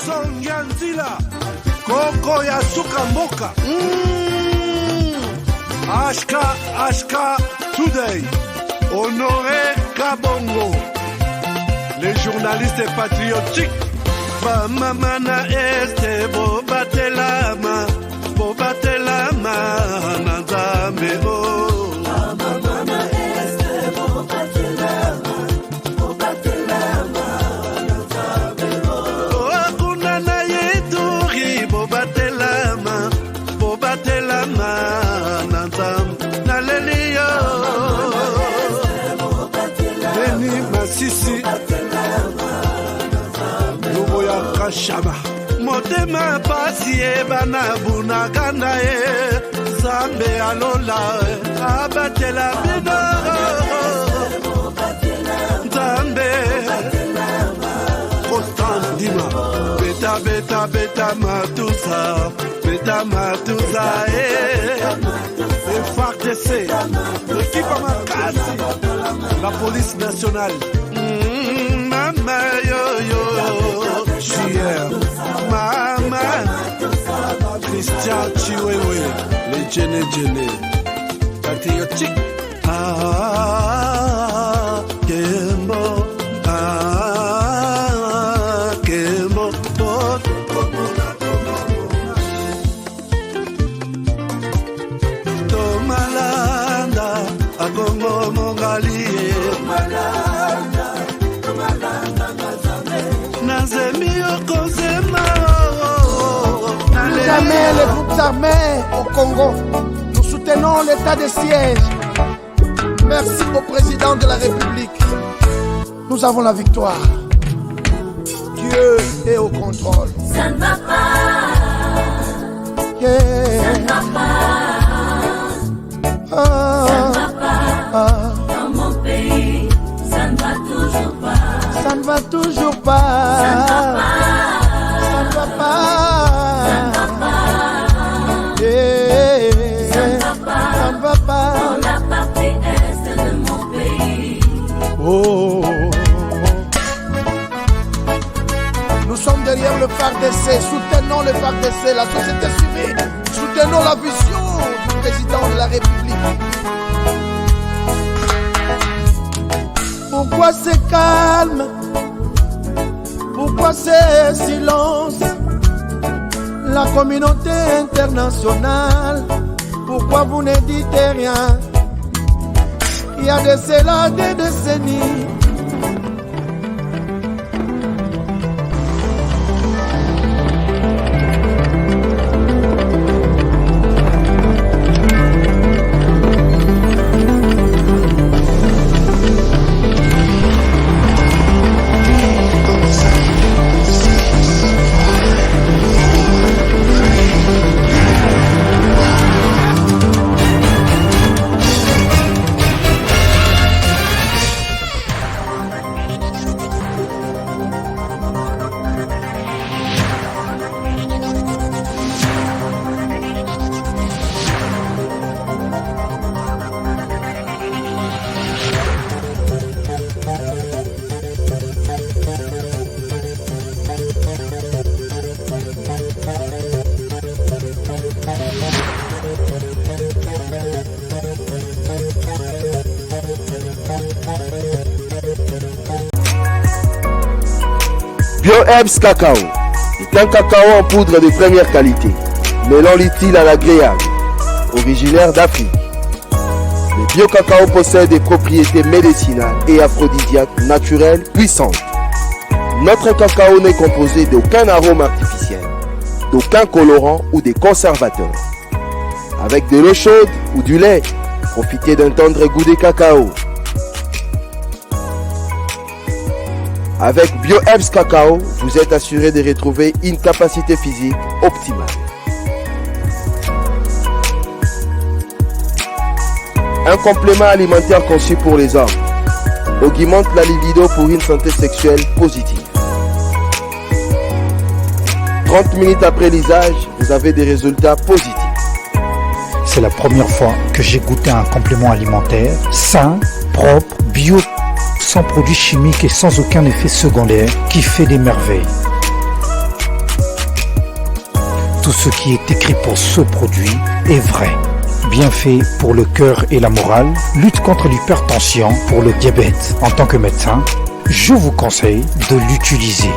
Jackson Yanzila Koko ya Suka Moka Ashka Today Honoré Kabongo les journalistes patriotiques Bamamana este Bobatelama Nanzambe Bamamana este Bobatelama Nanzambe Kunana yeduri Bobatelama Nanzambe Naleliyo Beni Masisi Luboya Kashama Motema pasi bana bunagana Zambe alola abatela bino Zambe Constant Dima Beta matuza FARDC l'équipe à Makasi la police nationale Mama yo Chier Mama Christian Chiwewe les Djene patriotique Kembo Kembo Tomalanda Agongo Mongali Jamais les groupes armés au Congo. Nous soutenons l'état de siège. Merci au président de la République. Nous avons la victoire. Dieu est au contrôle. Ça ne va pas. Yeah. Ça ne va pas. Ça ne va pas. Dans mon pays, ça ne va toujours pas. Ça ne va toujours pas. Ça ne va pas. Ça ne va pas. Ça ne va pas. Yeah. Ça ne va pas. Ça ne va pas. Dans la partie est de mon pays. Oh. Nous sommes derrière le FARDC. Soutenons le FARDC, la société civile. Soutenons la vision du président de la République. Pourquoi c'est calme? Pourquoi c'est silence? La communauté internationale, pourquoi vous ne dites rien? Il y a de cela des décennies. BioHerbs Cacao est un cacao en poudre de première qualité, mêlant l'utile à l'agréable, originaire d'Afrique. Le bio-cacao possède des propriétés médicinales et aphrodisiaques naturelles puissantes. Notre cacao n'est composé d'aucun arôme artificiel, d'aucun colorant ou des conservateurs. Avec de l'eau chaude ou du lait, profitez d'un tendre goût de cacao. Avec BioHerbs Cacao, vous êtes assuré de retrouver une capacité physique optimale. Un complément alimentaire conçu pour les hommes augmente la libido pour une santé sexuelle positive. 30 minutes après l'usage, vous avez des résultats positifs. C'est la première fois que j'ai goûté un complément alimentaire sain, propre, bio, sans produits chimiques et sans aucun effet secondaire qui fait des merveilles. Tout ce qui est écrit pour ce produit est vrai. Bienfait pour le cœur et la morale, lutte contre l'hypertension, pour le diabète. En tant que médecin, je vous conseille de l'utiliser.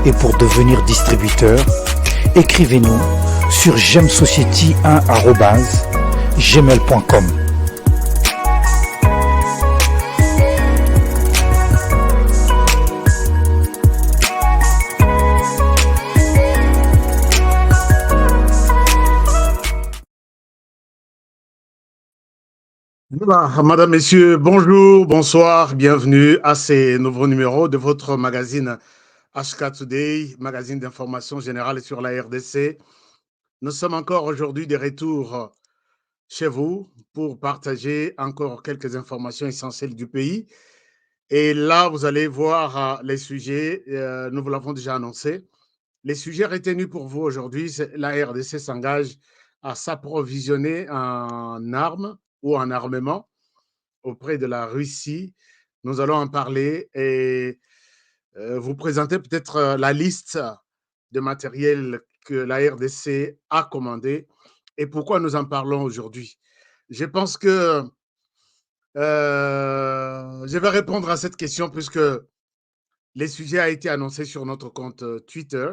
Et pour devenir distributeur, écrivez-nous sur gemsociety1@gmail.com. Voilà, Madame, Messieurs, bonjour, bonsoir, bienvenue à ces nouveaux numéros de votre magazine HK Today, magazine d'information générale sur la RDC. Nous sommes encore aujourd'hui de retour chez vous pour partager encore quelques informations essentielles du pays. Et là, vous allez voir les sujets, nous vous l'avons déjà annoncé. Les sujets retenus pour vous aujourd'hui, c'est la RDC s'engage à s'approvisionner en armes ou en armement auprès de la Russie. Nous allons en parler et vous présenter peut-être la liste de matériel que la RDC a commandé et pourquoi nous en parlons aujourd'hui. Je pense que je vais répondre à cette question puisque les sujets ont été annoncés sur notre compte Twitter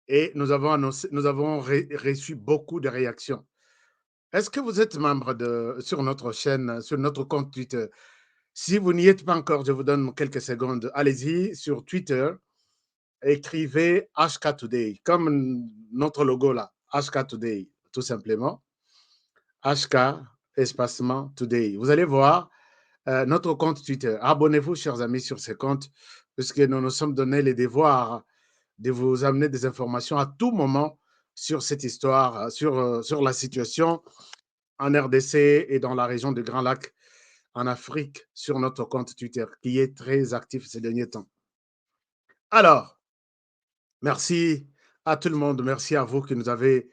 et nous avons reçu beaucoup de réactions. Est-ce que vous êtes membre sur notre chaîne, sur notre compte Twitter? Si vous n'y êtes pas encore, je vous donne quelques secondes. Allez-y sur Twitter, écrivez HK Today, comme notre logo là, HK Today, tout simplement. HK, espacement Today. Vous allez voir notre compte Twitter. Abonnez-vous, chers amis, sur ce compte, puisque nous nous sommes donné les devoirs de vous amener des informations à tout moment sur cette histoire, sur la situation en RDC et dans la région de Grand Lac, en Afrique, sur notre compte Twitter, qui est très actif ces derniers temps. Alors, merci à tout le monde, merci à vous qui nous avez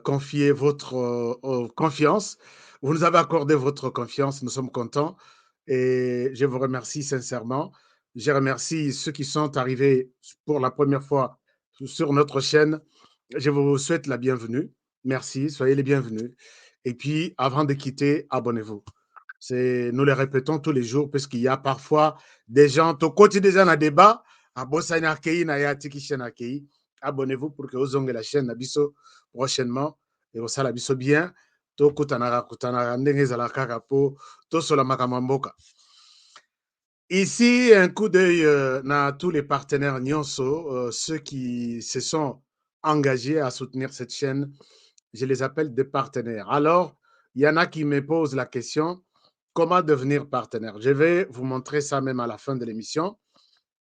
confié votre confiance. Vous nous avez accordé votre confiance, nous sommes contents et je vous remercie sincèrement. Je remercie ceux qui sont arrivés pour la première fois sur notre chaîne. Je vous souhaite la bienvenue. Merci, soyez les bienvenus. Et puis, avant de quitter, abonnez-vous. Nous les répétons tous les jours, puisqu'il y a parfois des gens, au quotidien, un débat, abonnez-vous pour que vous ayez la chaîne Nabiso prochainement et vous la biso bien. Ici, un coup d'œil à tous les partenaires Nyonso, ceux qui se sont engagés à soutenir cette chaîne. Je les appelle des partenaires. Alors, il y en a qui me posent la question, comment devenir partenaire? Je vais vous montrer ça même à la fin de l'émission,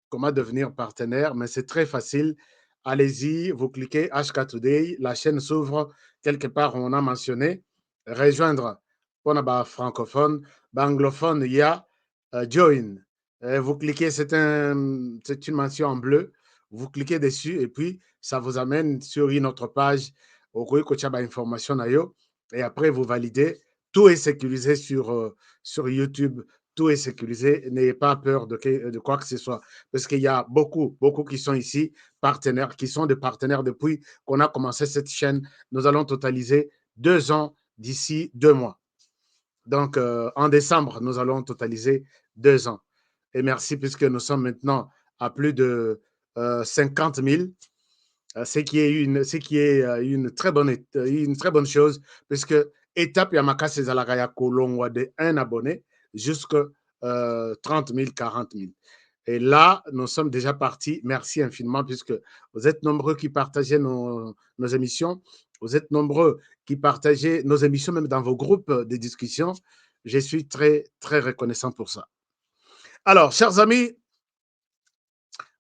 comment devenir partenaire, mais c'est très facile. Allez-y, vous cliquez HK Today, la chaîne s'ouvre quelque part, on a mentionné, rejoindre, on a francophone, anglophone, il y a join. Vous cliquez, c'est une mention en bleu, vous cliquez dessus et puis ça vous amène sur une autre page, information et après vous validez. Tout est sécurisé sur YouTube, tout est sécurisé. N'ayez pas peur de quoi que ce soit, parce qu'il y a beaucoup qui sont ici, partenaires, qui sont des partenaires depuis qu'on a commencé cette chaîne. Nous allons totaliser 2 ans d'ici 2 mois. Donc, en décembre, nous allons totaliser 2 ans. Et merci, puisque nous sommes maintenant à plus de 50 000. Ce qui est une très bonne chose, puisque étape Yamaka Cézalagaya Kolongwa de 1 abonné jusqu'à 30 000, 40 000. Et là, nous sommes déjà partis. Merci infiniment, puisque vous êtes nombreux qui partagez nos émissions. Vous êtes nombreux qui partagez nos émissions, même dans vos groupes de discussion. Je suis très, très reconnaissant pour ça. Alors, chers amis,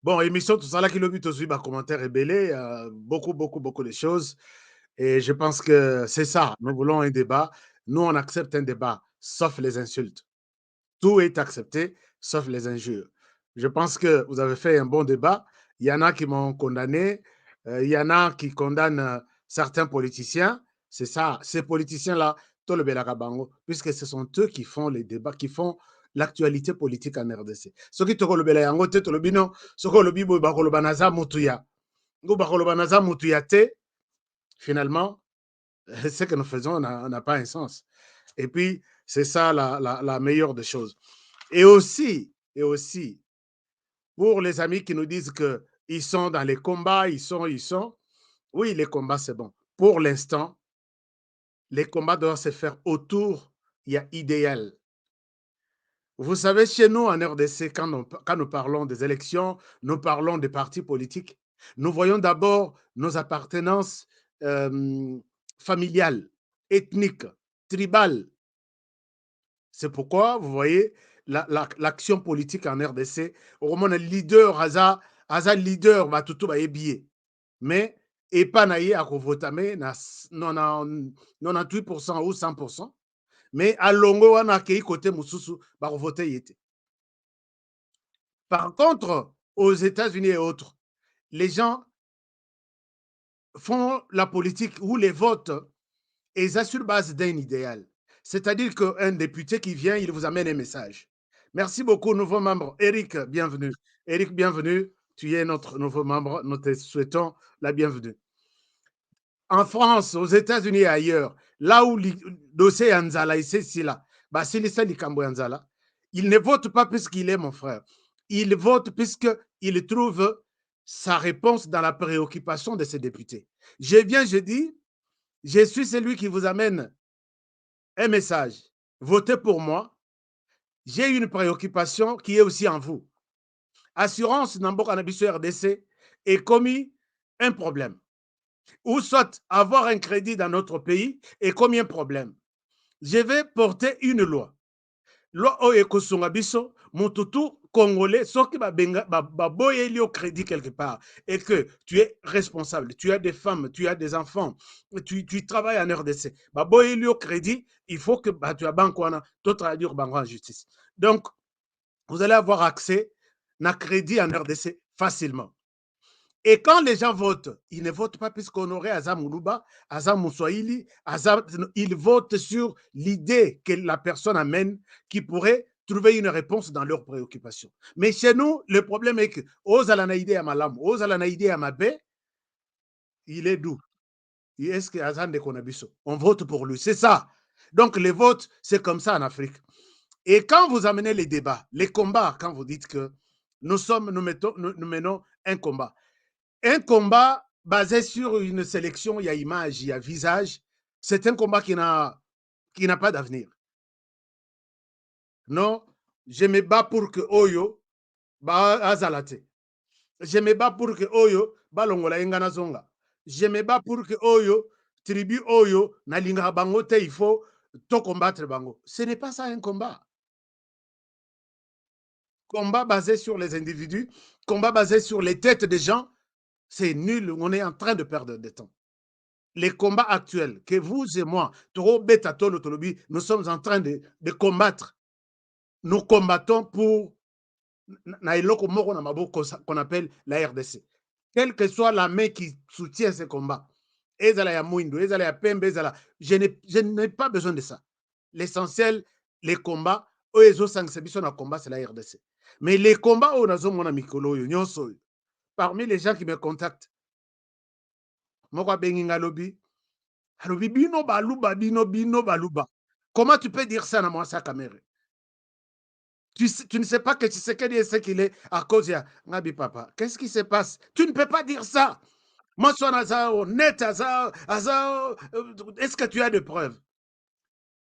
bon, émission, tout ça là qui le but aussi, commentaire et belé, beaucoup de choses. Et je pense que c'est ça. Nous voulons un débat. Nous, on accepte un débat, sauf les insultes. Tout est accepté, sauf les injures. Je pense que vous avez fait un bon débat. Il y en a qui m'ont condamné. Il y en a qui condamnent certains politiciens. C'est ça. Ces politiciens-là, tout le Belagabango, puisque ce sont eux qui font les débats, qui font l'actualité politique en RDC. Ce qui te kolobela yango te tolobi non, ce que lobi boy bakoloba naza mutuya. Ngo bakoloba naza mutuya te. Finalement, ce que nous faisons n'a pas un sens. Et puis, c'est ça la meilleure des choses. Et aussi, pour les amis qui nous disent qu'ils sont dans les combats, ils sont. Oui, les combats, c'est bon. Pour l'instant, les combats doivent se faire autour, il y a idéal. Vous savez, chez nous en RDC, quand nous parlons des élections, nous parlons des partis politiques, nous voyons d'abord nos appartenances familiales, ethniques, tribales. C'est pourquoi, vous voyez, l'action politique en RDC, au moins le leader, Aza leader, va tout va ébier. Mais, et pas naïe à voter, mais 98% ou 100%. Mais à longo, on a côté Moussousou, va voter yété. Par contre, aux États-Unis et autres, les gens font la politique ou les votes et ça sur base d'un idéal. C'est-à-dire qu'un député qui vient, il vous amène un message. Merci beaucoup, nouveau membre. Eric, bienvenue. Eric, bienvenue. Tu es notre nouveau membre. Nous te souhaitons la bienvenue. En France, aux États-Unis et ailleurs, là où le dossier Anzala, c'est là, il ne vote pas puisqu'il est mon frère. Il vote puisqu'il trouve sa réponse dans la préoccupation de ses députés. Je dis, je suis celui qui vous amène un message. Votez pour moi. J'ai une préoccupation qui est aussi en vous. Assurance Nambo Kanabiso RDC est commis un problème. Ou soit avoir un crédit dans notre pays est commis un problème. Je vais porter une loi. Loi Oyekosunga Biso, Motutu congolais, ceux qui baboyeli au crédit quelque part, et que tu es responsable, tu as des femmes, tu as des enfants, tu travailles en RDC, baboyeli au crédit, il faut que tu as banque, tu traduire banque en justice. Donc, vous allez avoir accès à un crédit en RDC facilement. Et quand les gens votent, ils ne votent pas puisqu'on aurait Azam Moulouba, Azam Moussouaili, ils votent sur l'idée que la personne amène qui pourrait trouver une réponse dans leurs préoccupations. Mais chez nous, le problème est que Ozalanaïdé à Malam, Ozalanaïdé à Mabé, il est doux. Est-ce que Azam de Konabiso? On vote pour lui, c'est ça. Donc les votes, c'est comme ça en Afrique. Et quand vous amenez les débats, les combats, quand vous dites que nous menons un combat, un combat basé sur une sélection, il y a image, il y a visage, c'est un combat qui n'a pas d'avenir. Non, je me bats pour que Oyo azalate. Je me bats pour que Oyo balongola engana zonga. Je me bats pour que Oyo tribu Oyo nalinga bango te, il faut to combattre bango. Ce n'est pas ça un combat. Combat basé sur les individus, combat basé sur les têtes des gens, c'est nul, on est en train de perdre du temps. Les combats actuels, que vous et moi, nous sommes en train de combattre. Nous combattons pour qu'on appelle la RDC. Quelle que soit la main qui soutient ce combat, je n'ai pas besoin de ça. L'essentiel, les combats, c'est la RDC. Mais les combats, parmi les gens qui me contactent, comment tu peux dire ça dans moi, ça caméra? Tu ne sais pas que Tshisekedi est ce qu'il est à cause de Nabi Papa. Qu'est-ce qui se passe? Tu ne peux pas dire ça. Moi, je suis honnête, est-ce que tu as des preuves?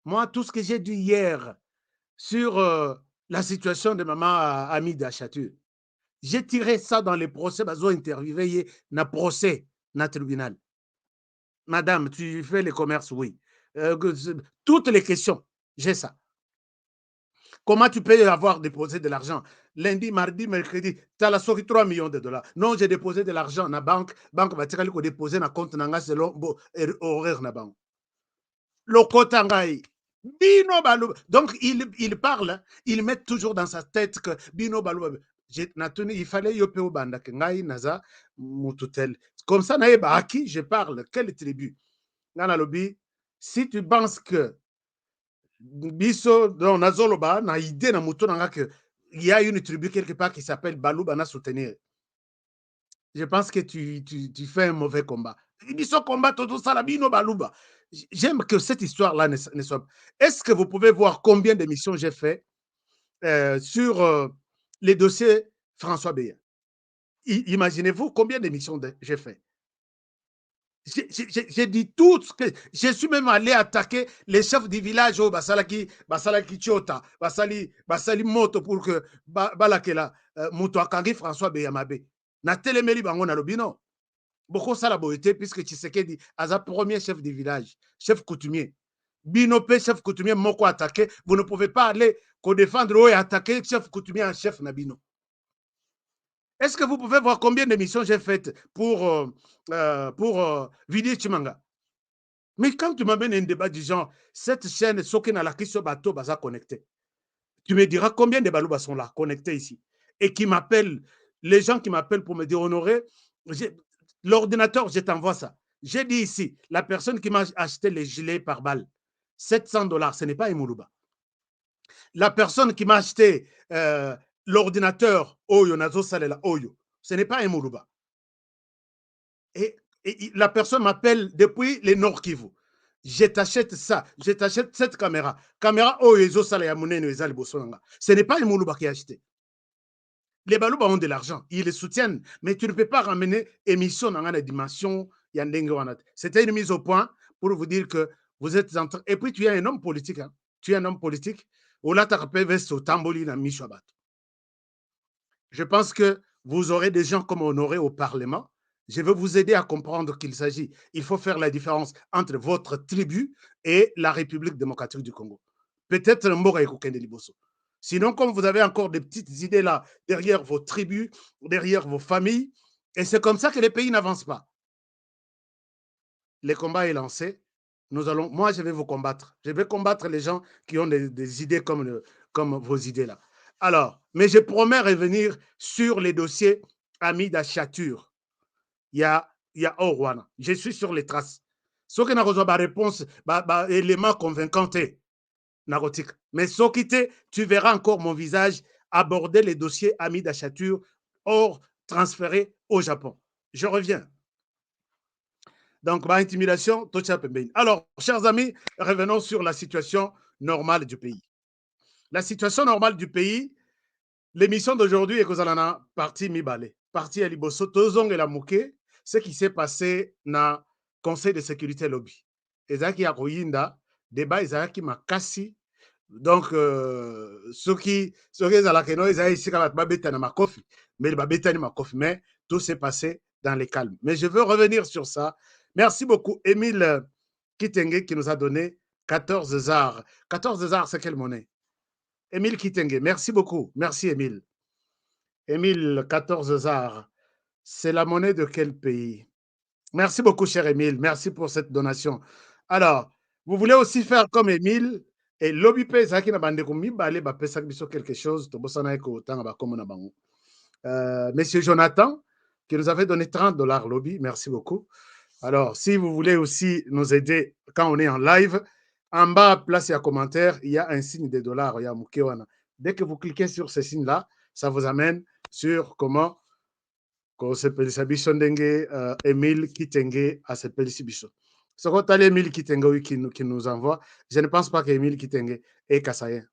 Moi, tout ce que j'ai dit hier sur la situation de maman Amida Chatur, j'ai tiré ça dans les procès, interviewé dans le procès, dans le tribunal. Madame, tu fais le commerce, oui. Toutes les questions, j'ai ça. Comment tu peux avoir déposé de l'argent? Lundi, mardi, mercredi, tu as la sortie 3 millions de dollars. Non, j'ai déposé de l'argent dans la banque. La banque va te déposer dans le compte selon horaire na banque. Le Kotangai. Bino Balou. Donc, il parle, il met toujours dans sa tête que Bino Balou. Il fallait yope au banda que ngai naza mututel. Comme ça, à qui je parle? Quelle tribu? Si tu penses que Biso, dans Nazoloba, na idée na mouton que il y a une tribu quelque part qui s'appelle Balouba na soutenir. Je pense que tu fais un mauvais combat. Biso combat tout ça, la bino Balouba. J'aime que cette histoire-là ne soit pas. Est-ce que vous pouvez voir combien d'émissions j'ai fait sur les dossiers François Béa? Imaginez-vous combien d'émissions j'ai fait. J'ai dit tout ce que. Je suis même allé attaquer les chefs du village au Basalaki Chota, Basali Moto pour que Balakela, Mouto Akangi François Beyamabe. Na telemeli bango na lobino. Beaucoup ça la beauté puisque Tshisekedi a premier chef du village, chef coutumier. Binope, chef coutumier, moko attaqué. Vous ne pouvez pas aller défendre et attaquer chef coutumier en chef Nabino. Est-ce que vous pouvez voir combien d'émissions j'ai faites pour Vidi Chimanga? Mais quand tu m'amènes un débat du genre, cette chaîne, Sokina la Kiso Bato Baza connecté, tu me diras combien de Balouba sont là, connectés ici, et qui m'appellent, les gens qui m'appellent pour me dire Honoré, l'ordinateur, je t'envoie ça. J'ai dit ici, la personne qui m'a acheté les gilets par balle, $700, ce n'est pas Imoulouba. La personne qui m'a acheté l'ordinateur Oyo, Nazo Salela Oyo, ce n'est pas Imoulouba. Et la personne m'appelle depuis les Nord Kivu. Je t'achète ça, je t'achète cette caméra. Caméra Oyo Salela Mouneno Ezali Bosonanga. Ce n'est pas Imoulouba qui a acheté. Les Balouba ont de l'argent, ils les soutiennent, mais tu ne peux pas ramener émission dans la dimension Yandengue. C'était une mise au point pour vous dire que vous êtes en train. Et puis tu es un homme politique. Hein? Tu es un homme politique. Je pense que vous aurez des gens comme Honoré au Parlement. Je vais vous aider à comprendre qu'il s'agit. Il faut faire la différence entre votre tribu et la République démocratique du Congo. Peut-être Mbora et Kokende Liboso. Sinon, comme vous avez encore des petites idées là, derrière vos tribus, derrière vos familles, et c'est comme ça que les pays n'avancent pas. Le combat est lancé. Moi, je vais vous combattre. Je vais combattre les gens qui ont des idées comme vos idées là. Alors, mais je promets revenir sur les dossiers amis d'Achature. Il y a Orwana. Je suis sur les traces. Ce qui n'a pas réponse, élément convaincant. Mais ce qui tu verras encore mon visage aborder les dossiers amis d'Achature hors transférés au Japon. Je reviens. Donc, ma intimidation, tout ça. Alors, chers amis, revenons sur la situation normale du pays. La situation normale du pays, l'émission d'aujourd'hui est que vous allez partie Mibale, partie à Liboso, Tozong et la Mouké, ce qui s'est passé dans le Conseil de sécurité lobby. Ezaki a Royinda, débat Ezaki Makasi. Donc, ceux qui sont là, ils ont ici mais tout s'est passé dans les calmes. Mais je veux revenir sur ça. Merci beaucoup, Émile Kitenge, qui nous a donné 14 zars. 14 zars, c'est quelle monnaie? Émile Kitenge, merci beaucoup. Merci, Émile. Émile, 14 zars. C'est la monnaie de quel pays? Merci beaucoup, cher Émile. Merci pour cette donation. Alors, vous voulez aussi faire comme Émile et lobby pe zaki na bande ko mibale ba pesa biso quelque chose to bosana ko tanga ba comme na bango. Monsieur Jonathan qui nous avait donné $30 lobby, merci beaucoup. Alors, si vous voulez aussi nous aider quand on est en live, en bas, place et commentaire, il y a un signe de dollars. Dès que vous cliquez sur ce signe-là, ça vous amène sur comment s'appelle Sabiso Ndenge, Emile Kitenge à s'appelle Sibiso. Ce qu'on a Emile Kitenge qui nous envoie, je ne pense pas qu'Emile Kitenge est Kassayen.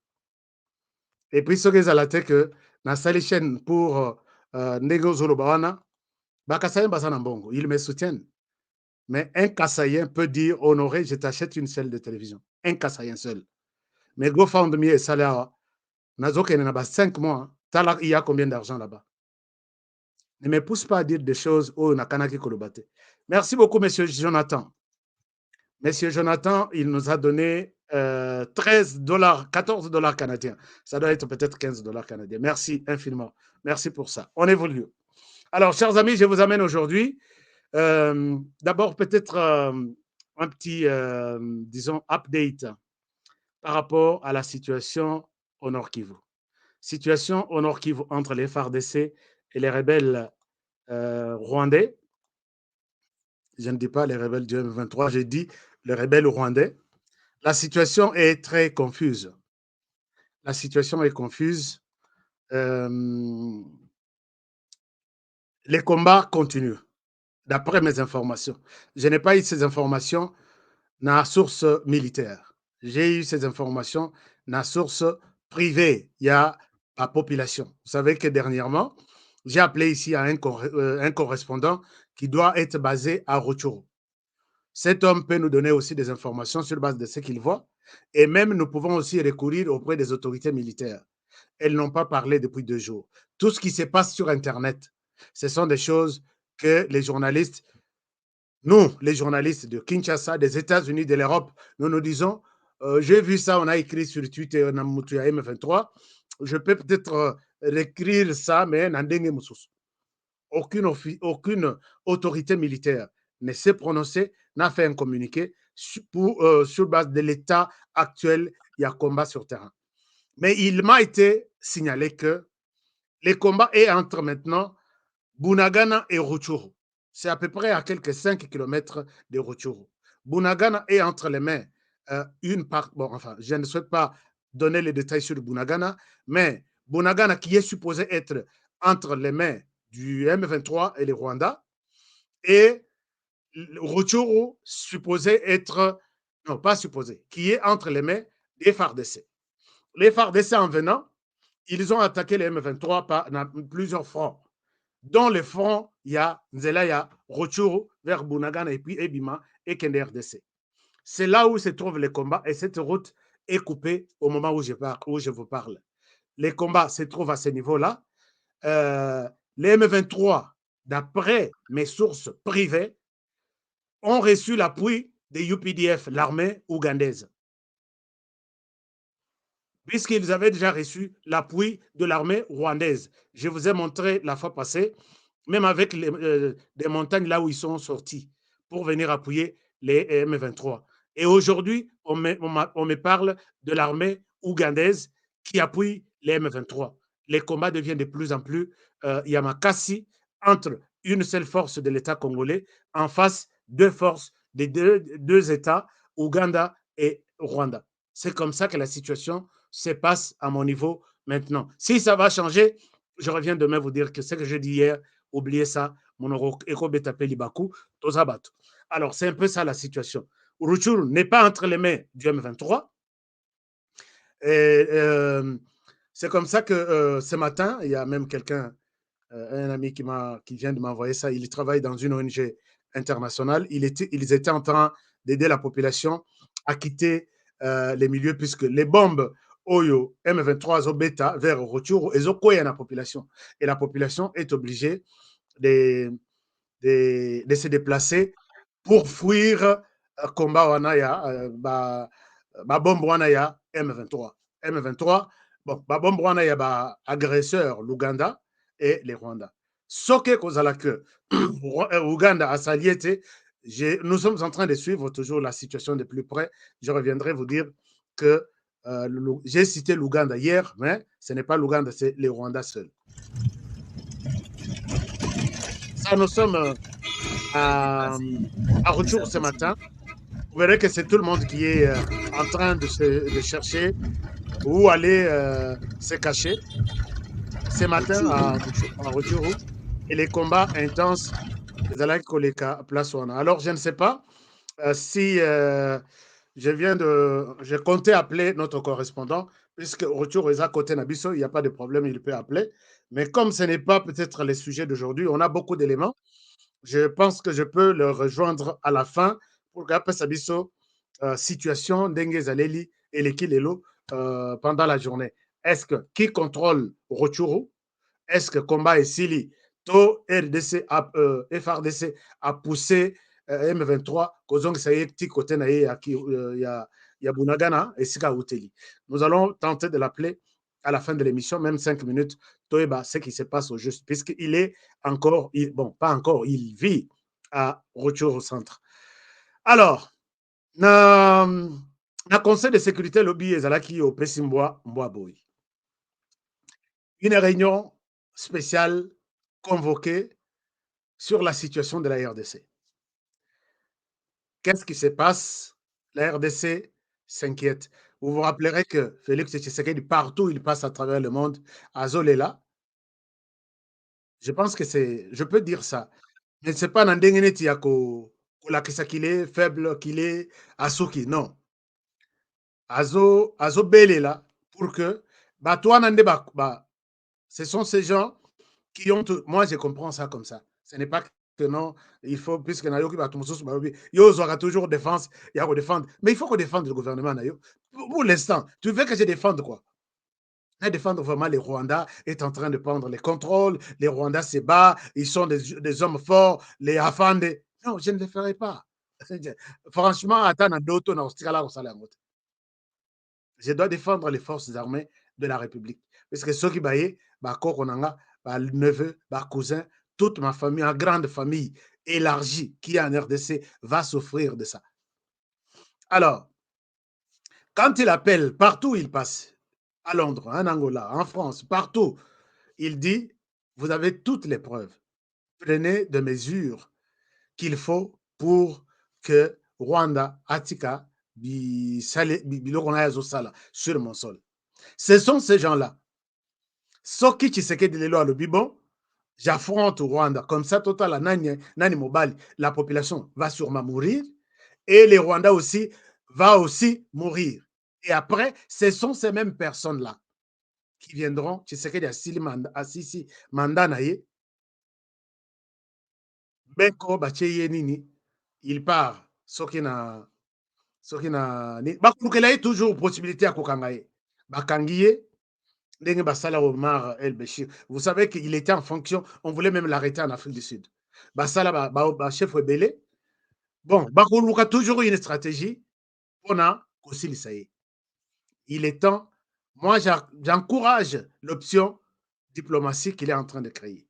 Et puis, ce que la tête que dans sa chaîne pour Nego Zolobawana, Kassayen Basanambongo, ils me soutiennent. Mais un Kassayen peut dire Honoré, je t'achète une selle de télévision. Un Kassayen seul. Mais GoFundMe et salaire, Nazoke n'a 5 mois. Il y a combien d'argent là-bas? Ne me pousse pas à dire des choses où Nakanaki Kolobate. Merci beaucoup, monsieur Jonathan. Monsieur Jonathan, il nous a donné $13, $14 canadiens. Ça doit être peut-être $15 canadiens. Merci infiniment. Merci pour ça. On évolue. Alors, chers amis, je vous amène aujourd'hui. D'abord, peut-être un petit, disons, update par rapport à la situation au Nord Kivu. Situation au Nord Kivu entre les FARDC et les rebelles rwandais. Je ne dis pas les rebelles du M23, j'ai dit les rebelles rwandais. La situation est très confuse. La situation est confuse. Les combats continuent, d'après mes informations. Je n'ai pas eu ces informations dans la source militaire. J'ai eu ces informations dans la source privée. Il y a la population. Vous savez que dernièrement, j'ai appelé ici à un correspondant qui doit être basé à Rutshuru. Cet homme peut nous donner aussi des informations sur base de ce qu'il voit. Et même, nous pouvons aussi recourir auprès des autorités militaires. Elles n'ont pas parlé depuis 2 jours. Tout ce qui se passe sur Internet, ce sont des choses que les journalistes, nous, les journalistes de Kinshasa, des États-Unis, de l'Europe, nous nous disons, j'ai vu ça, on a écrit sur Twitter, Namutuya M23, je peux peut-être réécrire ça, mais Nandenge Moussous. Aucune autorité militaire ne s'est prononcée, n'a fait un communiqué sur base de l'état actuel, il y a combat sur terrain. Mais il m'a été signalé que les combats est entre maintenant Bunagana et Rutshuru. C'est à peu près à quelques 5 km de Rutshuru. Bunagana est entre les mains une part. Bon, enfin, je ne souhaite pas donner les détails sur Bunagana, mais Bunagana qui est supposé être entre les mains du M23 et les Rwandais, et Rutshuru supposé être, non pas supposé, qui est entre les mains des FARDC. Les FARDC en venant, ils ont attaqué les M23 par plusieurs fronts. Dans les fronts, il y a Nzelaya, Rutshuru, vers Bunagana et puis Ebima et Kende RDC. C'est là où se trouvent les combats et cette route est coupée au moment où je vous parle. Les combats se trouvent à ce niveau-là. Les M23, d'après mes sources privées, ont reçu l'appui des UPDF, l'armée ougandaise, puisqu'ils avaient déjà reçu l'appui de l'armée rwandaise. Je vous ai montré la fois passée, même avec des montagnes là où ils sont sortis pour venir appuyer les M23. Et aujourd'hui, on me parle de l'armée ougandaise qui appuie les M23. Les combats deviennent de plus en plus yamakasi entre une seule force de l'État congolais en face deux forces des deux États, Ouganda et Rwanda. C'est comme ça que la situation se passe à mon niveau maintenant. Si ça va changer, je reviens demain vous dire que ce que j'ai dit hier, oubliez ça, mon Ekobetape Libaku, Tozabato. Alors, c'est un peu ça la situation. Rutshuru n'est pas entre les mains du M23. Et, c'est comme ça que ce matin, il y a même quelqu'un, un ami qui vient de m'envoyer ça, il travaille dans une ONG internationale. Ils étaient en train d'aider la population à quitter les milieux, puisque les bombes Oyo M23 zo beta vers Rutshuru et zo koya la population. Et la population est obligée de se déplacer pour fuir combat wana ya ba bombe wana ya M23. M23, bon, ba bombe wana ya ba agresseur l'Ouganda et les Rwandais. Soke kozala que Ouganda a saliété, nous sommes en train de suivre toujours la situation de plus près. Je reviendrai vous dire que j'ai cité l'Ouganda hier, mais ce n'est pas l'Ouganda, c'est les Rwandais seuls. Ça, nous sommes à Rutshuru ce matin. Vous verrez que c'est tout le monde qui est en train de chercher où aller se cacher. Ce matin à Rutshuru, et les combats intenses, alors je ne sais pas si je comptais appeler notre correspondant, puisque Rutshuru est à côté d'Abisso, il n'y a pas de problème, il peut appeler. Mais comme ce n'est pas peut-être le sujet d'aujourd'hui, on a beaucoup d'éléments. Je pense que je peux le rejoindre à la fin pour qu'après Sabisso, situation Dengue Zaleli et l'Ekilelo pendant la journée. Est-ce que qui contrôle Rutshuru? Est-ce que Combat et Sili, To RDC, FRDC a poussé M23, Kozong Saye, petit côté il y a Bunagana et Sika Outeli. Nous allons tenter de l'appeler à la fin de l'émission, même 5 minutes, Toeba, ce qui se passe au juste, puisqu'il est encore, bon, pas encore, il vit à Rutshuru Centre. Alors, na Conseil de sécurité lobby ezalaki au Pessimbois Mboaboy. Une réunion spéciale convoquée sur la situation de la RDC. Qu'est-ce qui se passe? La RDC s'inquiète. Vous vous rappellerez que Félix Tshisekedi, partout où il passe à travers le monde, Azol est là. Je pense que c'est, je peux dire ça. Mais c'est pas dans ndenge neti ya kolakisa qu'il est faible, qu'il est asuki. Non. Azobelela pour que, bah, toi, ce sont ces gens qui ont tout. Moi, je comprends ça comme ça. Ce n'est pas que non, il faut, puisque Nayoki Batumoussous, Yo aura toujours défense, il y a défendre. Mais il faut qu'on défende le gouvernement, Nayo. Pour l'instant, tu veux que je défende quoi? Défendre vraiment les Rwandais est en train de prendre les contrôles, les Rwandais se battent, ils sont des hommes forts, les Afande. Non, je ne le ferai pas. Franchement, attends, je dois défendre les forces armées de la République. Parce que ceux qui baillent, neveu, cousin, toute ma famille, une grande famille élargie qui est en RDC va souffrir de ça. Alors, quand il appelle, partout où il passe, à Londres, en Angola, en France, partout, il dit, vous avez toutes les preuves. Prenez des mesures qu'il faut pour que Rwanda, Atika, sur mon sol. Ce sont ces gens-là. Soki Tshisekedi lelo alobi bon, j'affronte au Rwanda. Comme ça, total, nani mobali, la population va sûrement mourir et les Rwandais aussi va aussi mourir. Et après, ce sont ces mêmes personnes-là qui viendront. Tshisekedi asisi mandat na ye. Beko batie nini, il part. Soki na bakulukela ye toujours possibilité ya kokanga ye. Bakangi ye. Omar El Béchir. Vous savez qu'il était en fonction, on voulait même l'arrêter en Afrique du Sud. Basala, chef rebelle. Bon, Bakuluka toujours une stratégie. On a Kossil Saï. Il est temps, moi j'encourage l'option diplomatique qu'il est en train de créer.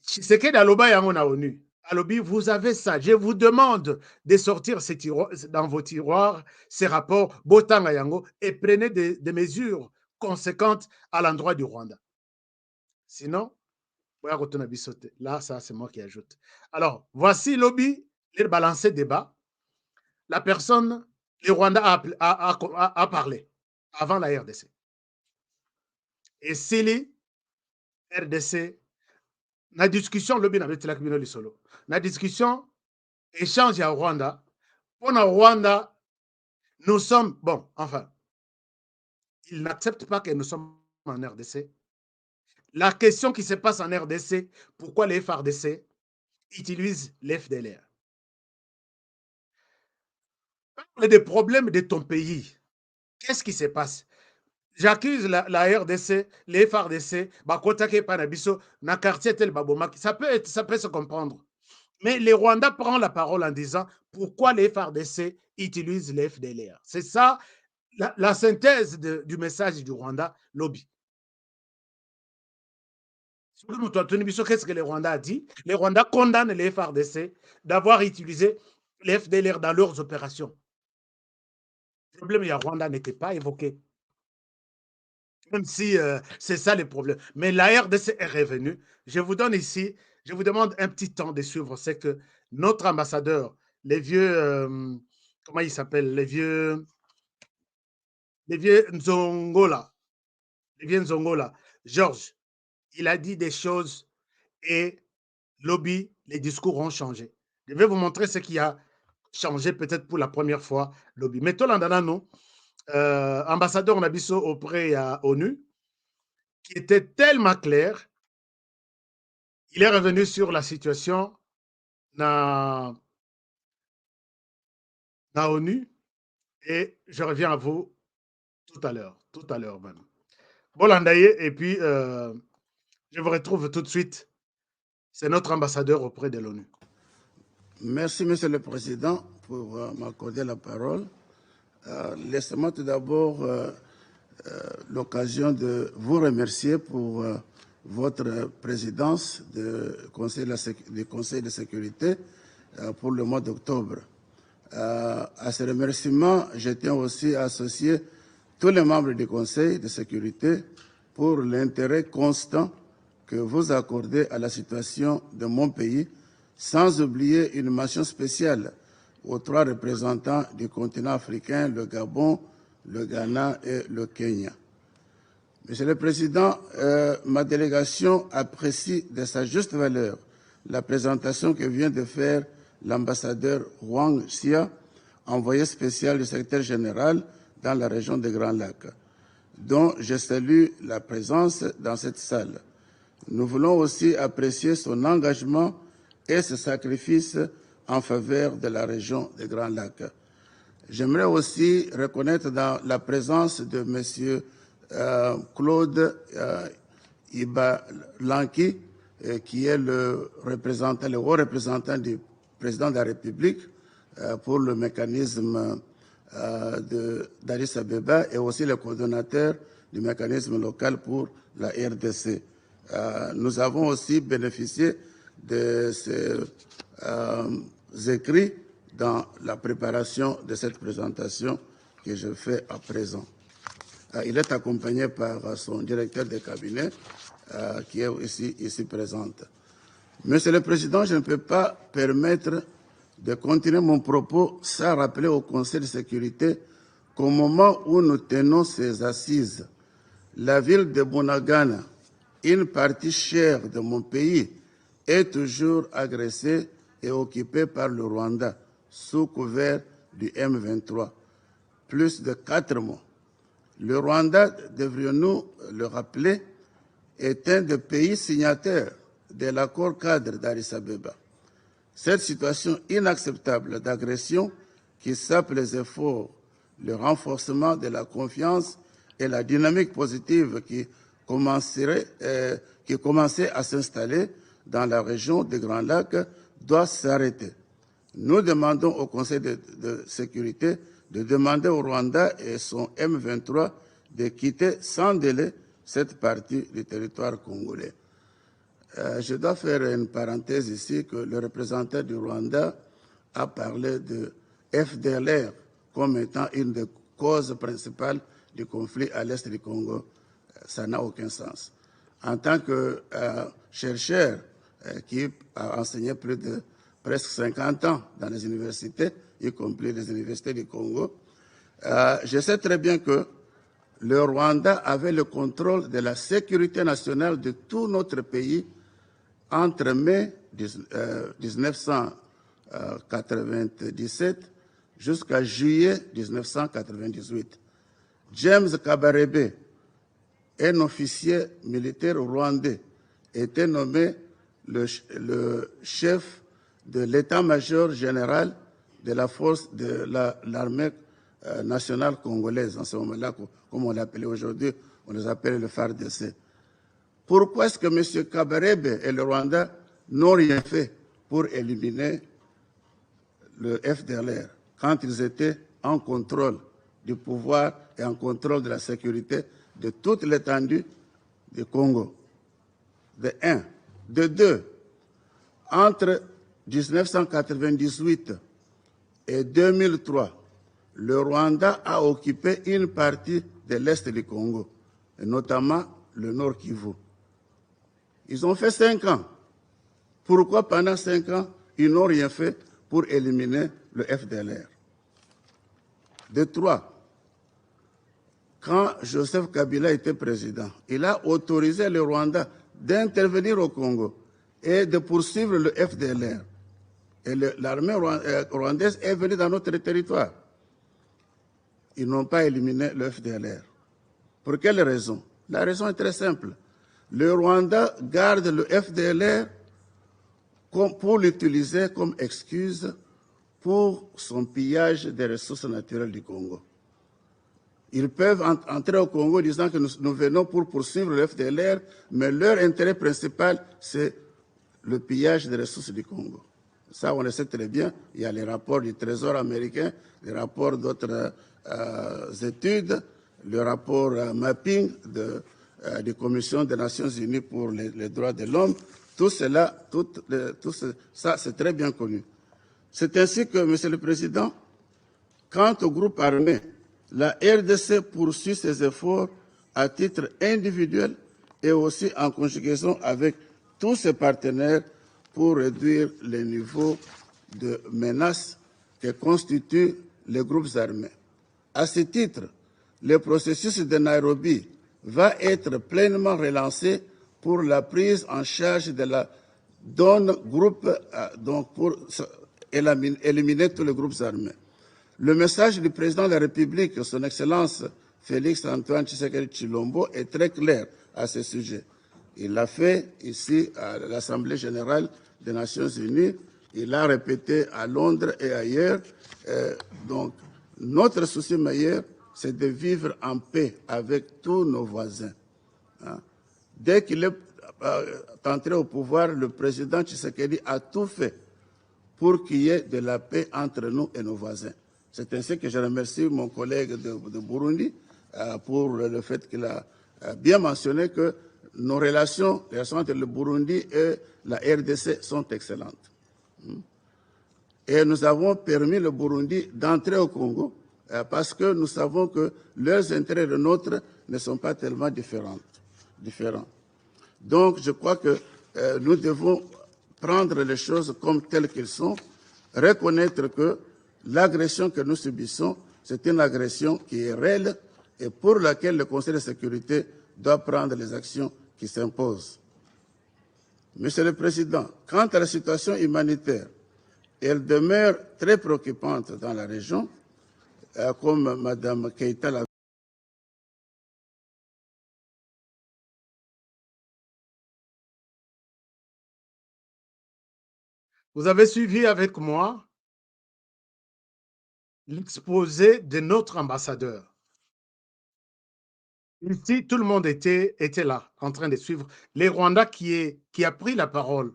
C'est que dans l'Oba Yango na ONU. Alobi, vous avez ça. Je vous demande de sortir ces tiroirs, dans vos tiroirs ces rapports, Botanga Yango, et prenez des mesures conséquentes à l'endroit du Rwanda. Sinon, là, ça, c'est moi qui ajoute. Alors, voici lobby, les balancés débat. La personne, le Rwanda a parlé avant la RDC. Et si les RDC, la discussion, lobby n'avait pas été solo. La discussion, échange à Rwanda. Pour le Rwanda, nous sommes, bon, enfin, ils n'acceptent pas que nous sommes en RDC. La question qui se passe en RDC, pourquoi les FARDC utilisent l'FDLR? Parle des problèmes de ton pays. Qu'est-ce qui se passe? J'accuse la RDC, les FARDC, na quartier tel Babomaki. Ça peut se comprendre. Mais les Rwandais prennent la parole en disant pourquoi les FARDC utilisent les FDLR. C'est ça la synthèse du message du Rwanda lobby. Qu'est-ce que les Rwandais a dit? Les Rwandais condamnent les FARDC d'avoir utilisé les FDLR dans leurs opérations. Le problème du Rwanda n'était pas évoqué. Même si c'est ça le problème. Mais la RDC est revenue. Je vous donne ici, je vous demande un petit temps de suivre. C'est que notre ambassadeur, les vieux, comment il s'appelle? Les vieux Nzongola, Georges, il a dit des choses et lobby, les discours ont changé. Je vais vous montrer ce qui a changé peut-être pour la première fois, lobby. Mais Tolandana, ambassadeur Nabiso auprès à ONU, qui était tellement clair, il est revenu sur la situation dans ONU et je reviens à vous tout à l'heure même. Bolandaye, et puis je vous retrouve tout de suite. C'est notre ambassadeur auprès de l'ONU. Merci, Monsieur le Président, pour m'accorder la parole. Laissez-moi tout d'abord l'occasion de vous remercier pour votre présidence du Conseil de sécurité pour le mois d'octobre. À ce remerciement, je tiens aussi à associer tous les membres du Conseil de sécurité pour l'intérêt constant que vous accordez à la situation de mon pays, sans oublier une mention spéciale aux 3 représentants du continent africain, le Gabon, le Ghana et le Kenya. Monsieur le Président, ma délégation apprécie de sa juste valeur la présentation que vient de faire l'ambassadeur Wang Xia, envoyé spécial du secrétaire général dans la région des Grands Lacs, dont je salue la présence dans cette salle. Nous voulons aussi apprécier son engagement et ses sacrifices en faveur de la région des Grands Lacs. J'aimerais aussi reconnaître dans la présence de M. Claude Ibalanki, qui est le haut représentant du président de la République pour le mécanisme d'Addis Abeba et aussi le coordonnateur du mécanisme local pour la RDC. Nous avons aussi bénéficié de ces écrits dans la préparation de cette présentation que je fais à présent. Il est accompagné par son directeur de cabinet qui est ici présente. Monsieur le Président, je ne peux pas permettre de continuer mon propos sans rappeler au Conseil de sécurité qu'au moment où nous tenons ces assises, la ville de Bunagana, une partie chère de mon pays, est toujours agressée et occupée par le Rwanda, sous couvert du M23. Plus de 4 mois. Le Rwanda, devrions-nous le rappeler, est un des pays signataires de l'accord cadre d'Addis Abeba. Cette situation inacceptable d'agression qui sape les efforts, le renforcement de la confiance et la dynamique positive qui commençait à s'installer dans la région des Grands Lacs doit s'arrêter. Nous demandons au Conseil de sécurité de demander au Rwanda et son M23 de quitter sans délai cette partie du territoire congolais. Je dois faire une parenthèse ici que le représentant du Rwanda a parlé de FDLR comme étant une des causes principales du conflit à l'est du Congo. Ça n'a aucun sens. En tant que chercheur qui a enseigné plus de presque 50 ans dans les universités, y compris les universités du Congo, je sais très bien que le Rwanda avait le contrôle de la sécurité nationale de tout notre pays entre mai 1997 jusqu'à juillet 1998. James Kabarebe, un officier militaire rwandais, était nommé le chef de l'état-major général de la force de l'armée nationale congolaise, en ce moment-là, comme on l'appelait aujourd'hui, on les appelle le FARDC. Pourquoi est-ce que M. Kabarebe et le Rwanda n'ont rien fait pour éliminer le FDLR quand ils étaient en contrôle du pouvoir et en contrôle de la sécurité de toute l'étendue du Congo? De un. De deux, entre 1998 et 2003, le Rwanda a occupé une partie de l'Est du Congo, et notamment le Nord Kivu. Ils ont fait 5 ans. Pourquoi pendant 5 ans, ils n'ont rien fait pour éliminer le FDLR? De 3, quand Joseph Kabila était président, il a autorisé le Rwanda d'intervenir au Congo et de poursuivre le FDLR. Et l'armée rwandaise est venue dans notre territoire. Ils n'ont pas éliminé le FDLR. Pour quelle raison? La raison est très simple. Le Rwanda garde le FDLR pour l'utiliser comme excuse pour son pillage des ressources naturelles du Congo. Ils peuvent entrer au Congo disant que nous venons pour poursuivre le FDLR, mais leur intérêt principal, c'est le pillage des ressources du Congo. Ça, on le sait très bien. Il y a les rapports du Trésor américain, les rapports d'autres études, le rapport mapping des commissions des Nations Unies pour les droits de l'homme. Tout ça, c'est très bien connu. C'est ainsi que, Monsieur le Président, quant au groupe armé, la RDC poursuit ses efforts à titre individuel et aussi en conjugaison avec tous ses partenaires pour réduire les niveaux de menaces que constituent les groupes armés. À ce titre, le processus de Nairobi va être pleinement relancé pour la prise en charge de la donne groupe, donc pour éliminer tous les groupes armés. Le message du président de la République, son Excellence Félix Antoine Tshisekedi Tshilombo, est très clair à ce sujet. Il l'a fait ici à l'Assemblée générale des Nations Unies, il l'a répété à Londres et ailleurs. Donc, notre souci meilleur, c'est de vivre en paix avec tous nos voisins. Hein. Dès qu'il est entré au pouvoir, le président Tshisekedi a tout fait pour qu'il y ait de la paix entre nous et nos voisins. C'est ainsi que je remercie mon collègue de Burundi pour le fait qu'il a bien mentionné que nos relations entre le Burundi et la RDC sont excellentes. Et nous avons permis le Burundi d'entrer au Congo parce que nous savons que leurs intérêts et les nôtres ne sont pas tellement différents. Donc, je crois que nous devons prendre les choses comme telles qu'elles sont, reconnaître que l'agression que nous subissons, c'est une agression qui est réelle et pour laquelle le Conseil de sécurité doit prendre les actions qui s'imposent. Monsieur le Président, quant à la situation humanitaire, elle demeure très préoccupante dans la région, comme Mme Keïta l'a. Vous avez suivi avec moi l'exposé de notre ambassadeur. Ici, tout le monde était là, en train de suivre. Les Rwandais qui a pris la parole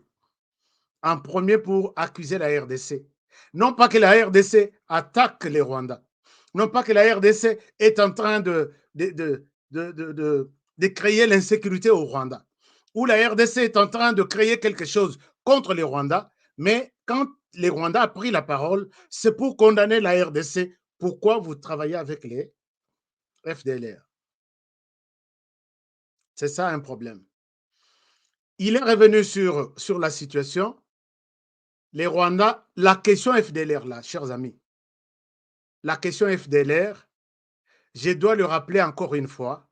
en premier pour accuser la RDC. Non pas que la RDC attaque les Rwandais. Non pas que la RDC est en train de créer l'insécurité au Rwanda. Ou la RDC est en train de créer quelque chose contre les Rwandais. Mais quand les Rwandais ont pris la parole, c'est pour condamner la RDC. Pourquoi vous travaillez avec les FDLR? C'est ça un problème. Il est revenu sur la situation. Les Rwandais, la question FDLR là, chers amis, la question FDLR, je dois le rappeler encore une fois,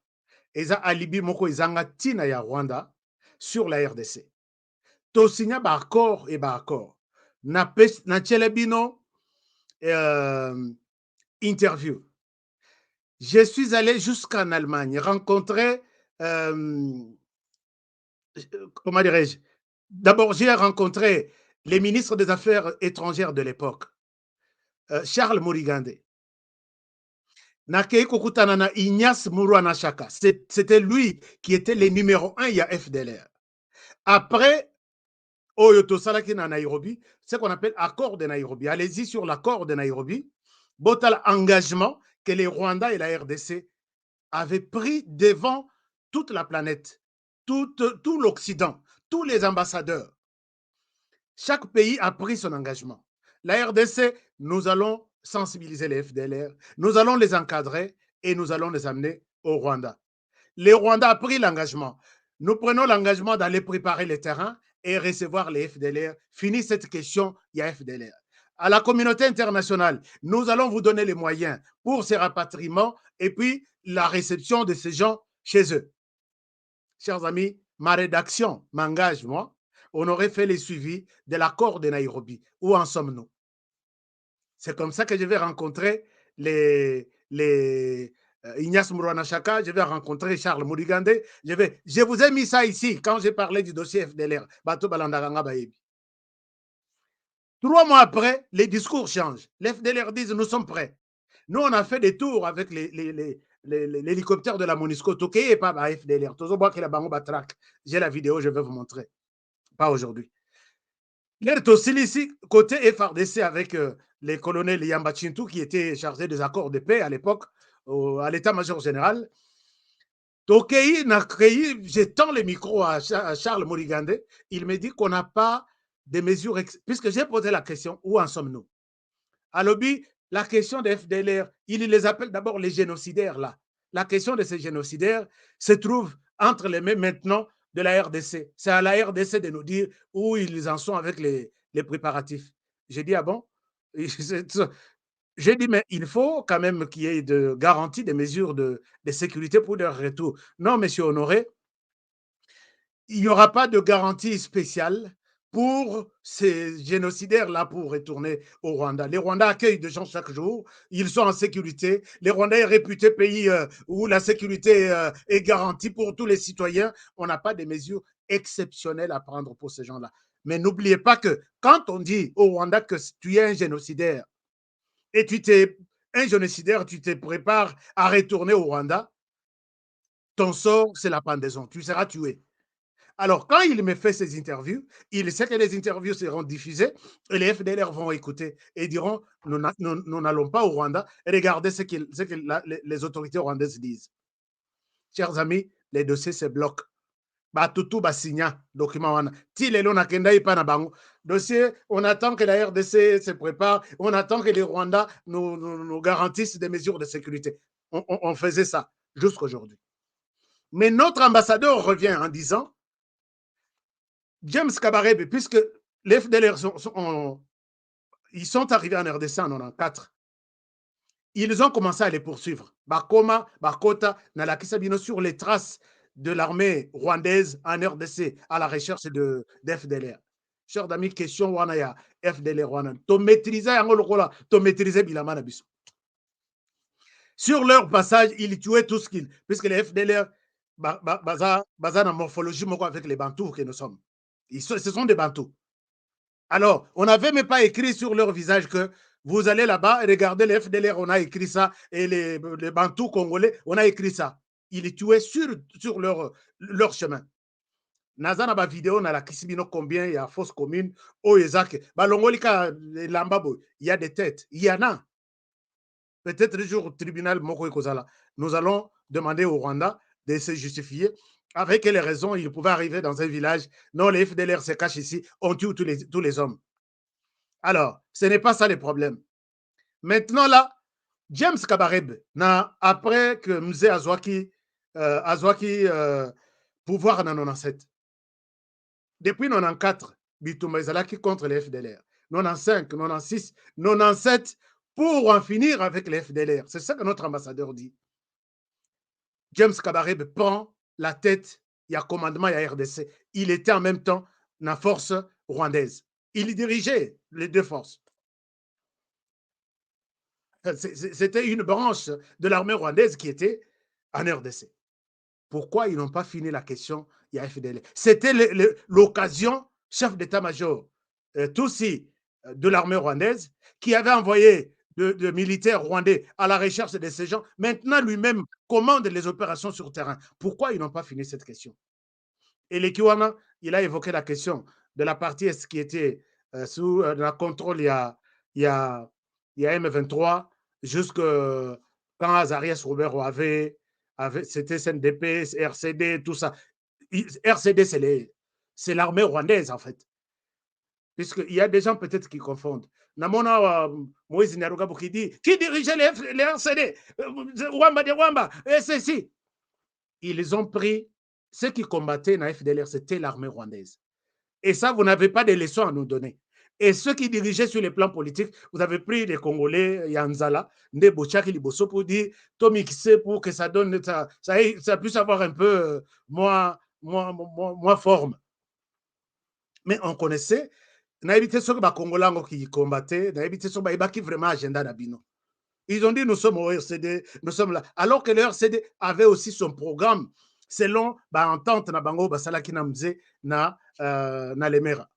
eza alibi moko ezanga tina ya Rwanda sur la RDC. To signa ba accord et ba accord. Na tchelebino interview. Je suis allé jusqu'en Allemagne, rencontrer comment dirais-je? D'abord, j'ai rencontré les ministres des Affaires étrangères de l'époque, Charles Murigande. Nakei Kokutanana Ignace Mourouana Chaka. C'était lui qui était le numéro 1 à FDLR. Après, Oyoto Salaki na Nairobi, ce qu'on appelle accord de Nairobi. Allez-y sur l'accord de Nairobi. Botal engagement que les Rwandais et la RDC avaient pris devant toute la planète, tout l'Occident, tous les ambassadeurs. Chaque pays a pris son engagement. La RDC, nous allons sensibiliser les FDLR, nous allons les encadrer et nous allons les amener au Rwanda. Les Rwandais ont pris l'engagement. Nous prenons l'engagement d'aller préparer les terrains et recevoir les FDLR. Fini cette question, il y a FDLR. À la communauté internationale, nous allons vous donner les moyens pour ces rapatriements et puis la réception de ces gens chez eux. Chers amis, ma rédaction m'engage, moi, on aurait fait les suivis de l'accord de Nairobi. Où en sommes-nous? C'est comme ça que je vais rencontrer Ignace Mourouana Chaka, je vais rencontrer Charles Murigande. Je vous ai mis ça ici quand j'ai parlé du dossier FDLR. 3 mois après, les discours changent. Les FDLR disent nous sommes prêts. Nous, on a fait des tours avec l'hélicoptère de la MONUSCO. Et pas FDLR. J'ai la vidéo, je vais vous montrer. Pas aujourd'hui. Ici, côté FRDC avec les colonels Yamba Chintou qui étaient chargés des accords de paix à l'époque, à l'état-major général. Je tends le micro à Charles Murigande. Il me dit qu'on n'a pas de mesures, puisque j'ai posé la question, où en sommes-nous? À l'objet, la question des FDLR, il les appelle d'abord les génocidaires là. La question de ces génocidaires se trouve entre les mains maintenant de la RDC. C'est à la RDC de nous dire où ils en sont avec les préparatifs. J'ai dit, ah bon? J'ai dit, mais il faut quand même qu'il y ait de garantie, des mesures de sécurité pour leur retour. Non, monsieur Honoré, il n'y aura pas de garantie spéciale pour ces génocidaires-là pour retourner au Rwanda. Les Rwandais accueillent des gens chaque jour, ils sont en sécurité. Les Rwandais est réputé pays où la sécurité est garantie pour tous les citoyens. On n'a pas de mesures exceptionnelles à prendre pour ces gens-là. Mais n'oubliez pas que quand on dit au Rwanda que tu es un génocidaire et tu te prépares à retourner au Rwanda, ton sort, c'est la pendaison. Tu seras tué. Alors, quand il me fait ces interviews, il sait que les interviews seront diffusées et les FDLR vont écouter et diront nous n'allons pas au Rwanda. Regardez ce que les autorités rwandaises disent. Chers amis, les dossiers se bloquent. Batutu basigna document wana ti lelo nakenda ipa na bango dossier. On attend que la RDC se prépare, on attend que les Rwandais nous garantissent des mesures de sécurité. On faisait ça jusqu'aujourd'hui. Mais notre ambassadeur revient en disant James Kabarebe, puisque les FDLR ils sont arrivés en RDC en 94, ils ont commencé à les poursuivre. Bakoma, Bakota, Nalakisabino sur les traces de l'armée rwandaise en RDC à la recherche de FDLR. Chers amis, question Wanaya, FDLR Wana. To maîtriser Angolokola, to maîtriser Bilama Nabiso. Sur leur passage, ils tuaient tout ce qu'ils. Puisque les FDLR, baza na morphologie avec les Bantous que nous sommes. Ce sont des Bantous. Alors, on n'avait même pas écrit sur leur visage que vous allez là-bas, regardez les FDLR, on a écrit ça, et les Bantous congolais, on a écrit ça. Ils les tuaient sur leur chemin. Nazana ba vidéo na la kisibino combien il y a fausse commune au Ezak balongolika lambabo il y a des têtes, il y en a. Peut-être le jour au tribunal Moko Kozala, nous allons demander au Rwanda de se justifier avec quelles raisons ils pouvaient arriver dans un village. Non, les FDLR se cachent ici, on tue tous les hommes. Alors, ce n'est pas ça le problème. Maintenant là, James Kabarebe, après que Mzee Azwaki pouvoir en 97, depuis 94, Bitumba Ezalaki contre les FDLR. 95, 96, 97, pour en finir avec les FDLR. C'est ça que notre ambassadeur dit. James Kabarebe prend la tête, il y a commandement, il y a RDC. Il était en même temps dans la force rwandaise. Il dirigeait les deux forces. C'était une branche de l'armée rwandaise qui était en RDC. Pourquoi ils n'ont pas fini la question? Il y a FDLR. C'était l'occasion, chef d'état-major Tutsi de l'armée rwandaise, qui avait envoyé de militaires rwandais à la recherche de ces gens, maintenant lui-même commande les opérations sur terrain. Pourquoi ils n'ont pas fini cette question? Et l'Ekiwana, il a évoqué la question de la partie est qui était sous la contrôle il y a M23, jusque quand Azarias Robert avait c'était CNDP, RCD, tout ça. RCD, c'est l'armée rwandaise, en fait. Puisqu'il y a des gens peut-être qui confondent. Namona Moïse Nyarugabo qui dit qui dirigeait les RCD Rwanda de Rwanda, et ceci. Ils ont pris ceux qui combattaient dans FDLR, c'était l'armée rwandaise. Et ça, vous n'avez pas de leçons à nous donner. Et ceux qui dirigeaient sur les plans politiques, vous avez pris des Congolais, Yanzala, Ndebochaki Liboso, pour dire, Tommy Kissé, pour que ça donne, ça puisse avoir un peu moins forme. Mais on connaissait, n'a évité ce que les Congolais qui combattaient, n'a évité ce qui vraiment agenda d'Abino. Ils ont dit, nous sommes au RCD, nous sommes là. Alors que le RCD avait aussi son programme, selon l'entente na bango basala ki na mze na lemera.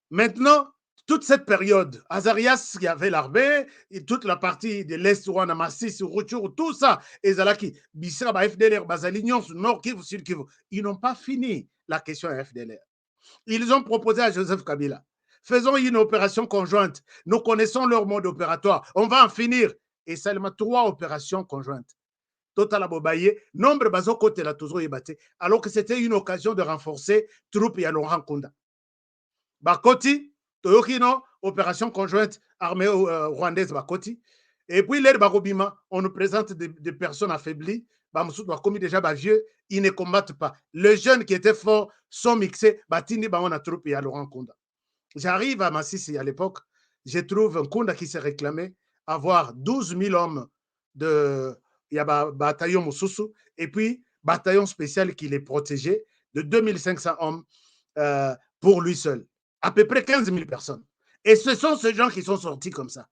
Maintenant, toute cette période, Azarias qui avait l'armée, et toute la partie de l'Est, Rwanda, Massis, Rutshuru, tout ça, Ezalaki, Bissira, FDLR, Bazalignon, Nord Kivu, Sud Kivu, ils n'ont pas fini la question à FDLR. Ils ont proposé à Joseph Kabila, faisons une opération conjointe, nous connaissons leur mode opératoire, on va en finir. Et seulement 3 opérations conjointes. Total Abobaye, nombre bazo côté la toujours yebate, alors que c'était une occasion de renforcer troupes ya Laurent Kunda. Bakoti, Toyokino, opération conjointe armée rwandaise Bakoti. Et puis l'air Barobima, on nous présente des personnes affaiblies, Bamsoud Bakomi déjà vieux, ils ne combattent pas. Les jeunes qui étaient forts sont mixés, Batini Baona troupe ya Laurent Kunda. J'arrive à Massissi à l'époque, je trouve Nkunda qui s'est réclamé avoir 12 000 hommes de bataillon Moussousou et puis bataillon spécial qui les protégeait de 2500 hommes pour lui seul. À peu près 15 000 personnes. Et ce sont ces gens qui sont sortis comme ça.